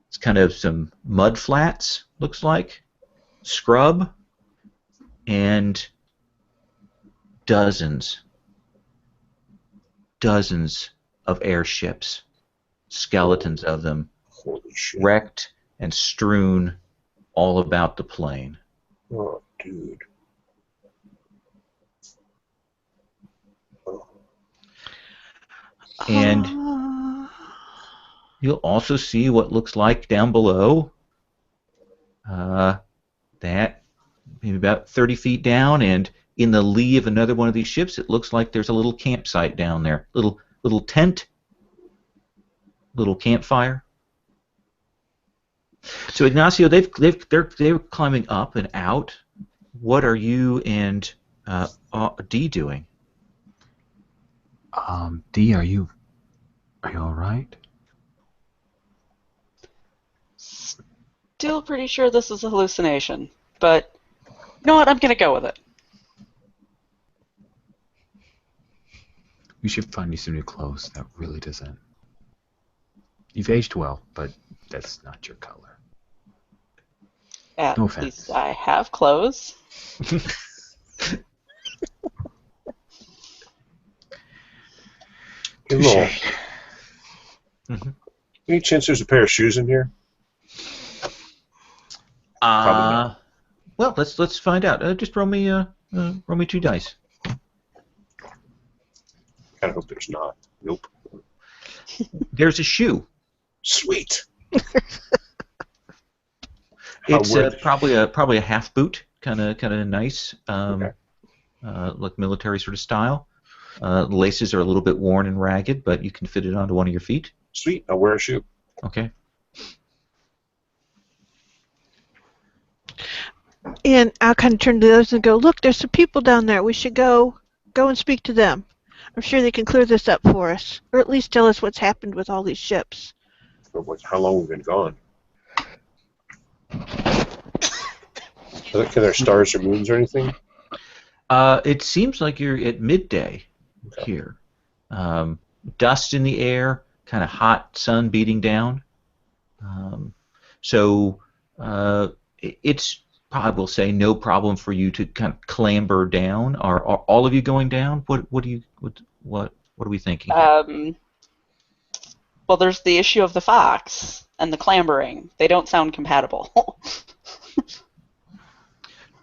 it's kind of some mud flats, looks like, scrub, and dozens of airships, skeletons of them, Holy shit. wrecked and strewn all about the plane. Oh, dude. Oh. And you'll also see what looks like down below, that maybe about 30 feet down, and in the lee of another one of these ships, it looks like there's a little campsite down there, little tent. little campfire. So Ignacio, they're climbing up and out. What are you and Dee doing? Dee, are you all right? Still pretty sure this is a hallucination, but you know what? I'm gonna go with it. We should find you some new clothes. That really doesn't. You've aged well, but that's not your color. At No offense. least I have clothes. Hey, Lowell, Touche. any chance there's a pair of shoes in here? Probably not. Well, let's find out. Just roll me 2 dice. Kind of hope there's not. Nope. There's a shoe. Sweet. It's Where- probably a half boot, kind of nice, Okay. like military sort of style. The laces are a little bit worn and ragged, but you can fit it onto one of your feet. Sweet. I'll wear a shoe. Okay. And I'll kind of turn to the others and go, look, there's some people down there. We should go and speak to them. I'm sure they can clear this up for us, or at least tell us what's happened with all these ships. How long we've been gone? Can there stars or moons or anything? It seems like you're at midday here. Dust in the air, kind of hot sun beating down. So it's, I will say, no problem for you to kind of clamber down. Are all of you going down? What are we thinking? Well, there's the issue of the fox and the clambering. They don't sound compatible.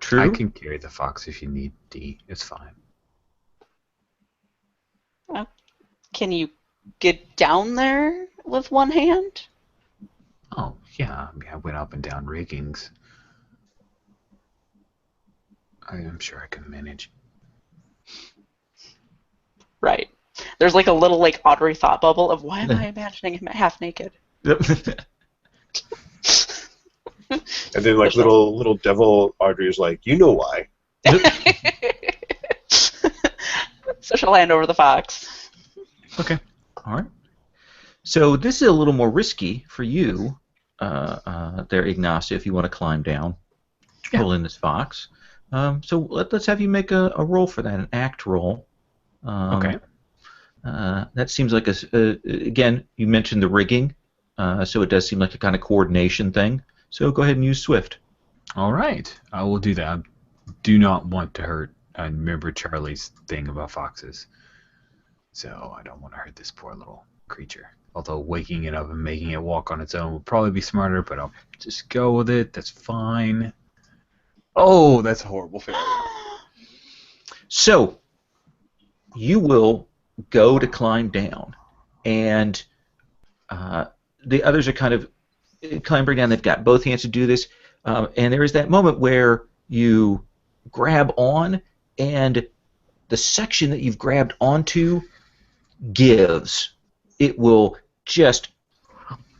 True. I can carry the fox if you need, Dee. It's fine. Can you get down there with one hand? Oh, yeah. I mean, I went up and down riggings. I'm sure I can manage. Right. There's like a little like Audrey thought bubble of why am I imagining him half naked? And then like little devil Audrey is like, you know why? So she'll hand over the fox. Okay. All right. So this is a little more risky for you, there, Ignacio, if you want to climb down, pull in this fox. So let's have you make a roll for that, an act roll. Okay. That seems like again, you mentioned the rigging, so it does seem like a kind of coordination thing. So go ahead and use Swift. All right. I will do that. I do not want to hurt. I remember Charlie's thing about foxes. So I don't want to hurt this poor little creature. Although waking it up and making it walk on its own would probably be smarter, but I'll just go with it. That's fine. Oh, that's a horrible failure. So you will go to climb down, and the others are kind of clambering down. They've got both hands to do this, and there is that moment where you grab on, and the section that you've grabbed onto gives. It will just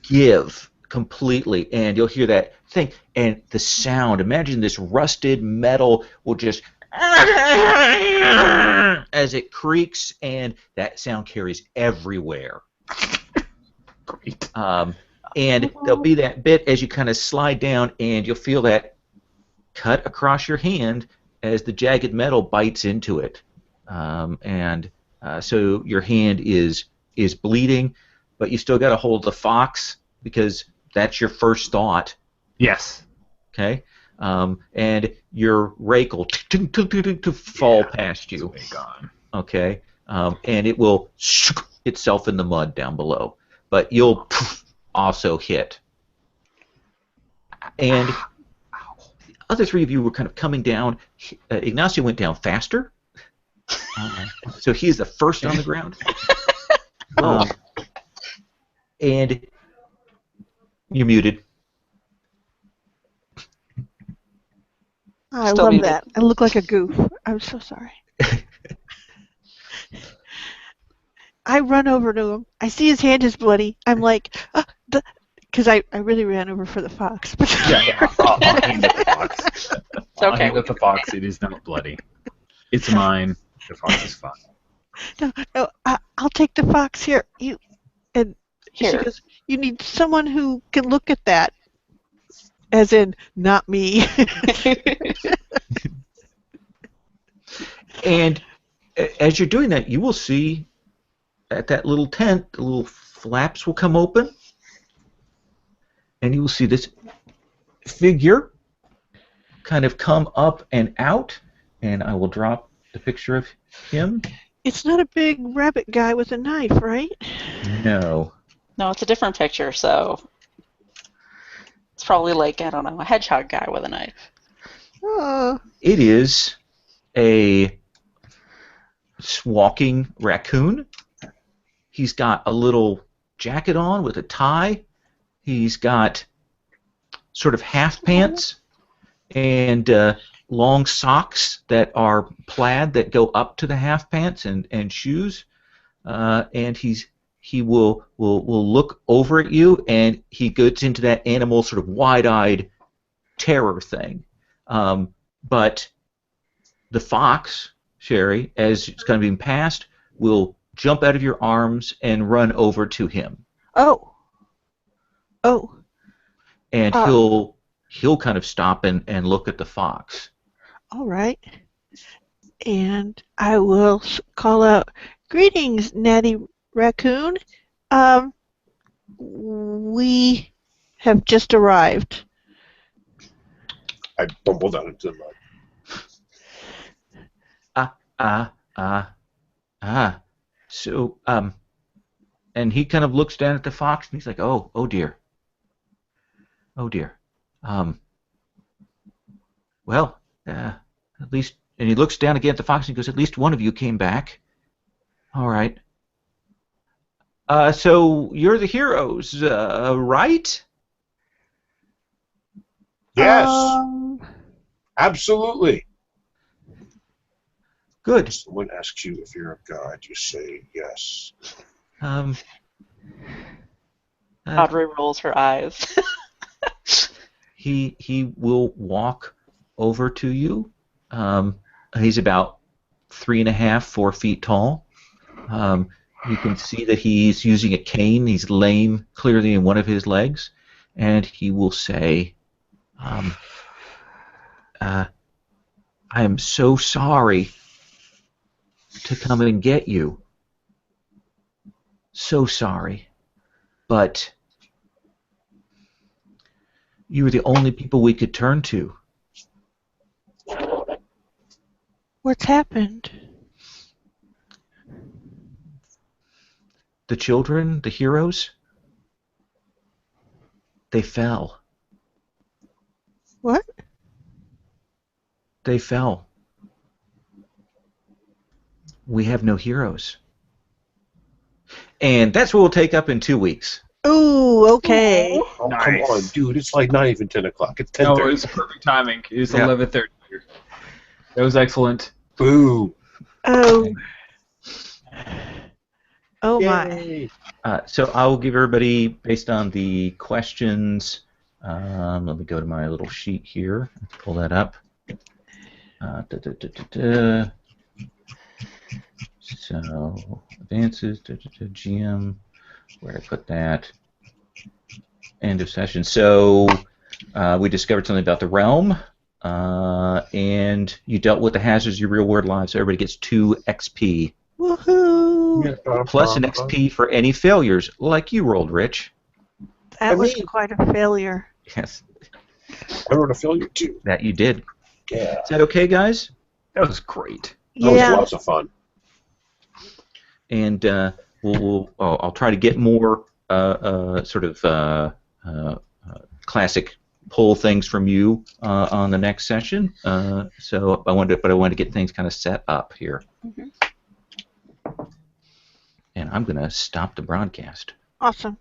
give completely, and you'll hear that thing, and the sound. Imagine this rusted metal will just as it creaks, and that sound carries everywhere. Great. And there'll be that bit as you kind of slide down, and you'll feel that cut across your hand as the jagged metal bites into it. So your hand is bleeding, but you still got to hold the fox because that's your first thought. Yes. Okay, and your rake will fall past you. It's way gone. Okay, and it will shook itself in the mud down below, but you'll also hit. And the other three of you were kind of coming down. Ignacio went down faster, so he's the first on the ground. And you're muted. I Still love muted. that. I look like a goof. I'm so sorry. I run over to him. I see his hand is bloody. I'm like, because I really ran over for the fox. Yeah, I'll hand it the fox. It's I'll okay. hand it the fox. It is not bloody. It's mine. The fox is fine. No, I'll take the fox here. And she Here. goes, you need someone who can look at that. As in, not me. And as you're doing that, you will see at that little tent, the little flaps will come open, and you will see this figure kind of come up and out, and I will drop the picture of him. It's not a big rabbit guy with a knife, right? No. No, it's a different picture, so it's probably like, I don't know, a hedgehog guy with a knife. It is a walking raccoon. He's got a little jacket on with a tie. He's got sort of half pants and long socks that are plaid that go up to the half pants and shoes. And he will look over at you, and he gets into that animal sort of wide-eyed terror thing. But the fox, Sherry, as it's kind of being passed, will jump out of your arms and run over to him. Oh. And he'll kind of stop and look at the fox. All right. And I will call out, greetings, Natty Raccoon. We have just arrived. I bumbled out into the mud. So, and he kind of looks down at the fox, and he's like, oh dear. Well, at least, and he looks down again at the fox and he goes, at least one of you came back. All right. So you're the heroes, right? Yes, absolutely. Good. If someone asks you if you're a god, you say yes. Audrey rolls her eyes. He will walk over to you. He's about 3.5, 4 feet tall. You can see that he's using a cane. He's lame, clearly, in one of his legs, and he will say, I am so sorry to come and get you. So sorry. But you were the only people we could turn to. What's happened? The children, the heroes, they fell. What? They fell. We have no heroes. And that's what we'll take up in 2 weeks. Ooh, okay. Oh, Nice. come on, dude. It's like not even 10 o'clock. It's 10:30. No, it was perfect timing. It was Yeah. 11:30. That was excellent. Boo. Oh. Oh my. Yay. So I will give everybody, based on the questions, let me go to my little sheet here, pull that up. So, advances, GM, where did I put that? End of session. So, we discovered something about the realm, and you dealt with the hazards of your real-world life, so everybody gets 2 XP. Woohoo! Plus an XP for any failures, like you rolled, Rich. That was mean- quite a failure. Yes, I wrote a failure too. that you did. Yeah. Is that okay, guys? That was great. That was Yeah. lots of fun. And I'll try to get more sort of classic pull things from you on the next session. So I wanted to get things kind of set up here. Mhm. And I'm going to stop the broadcast. Awesome.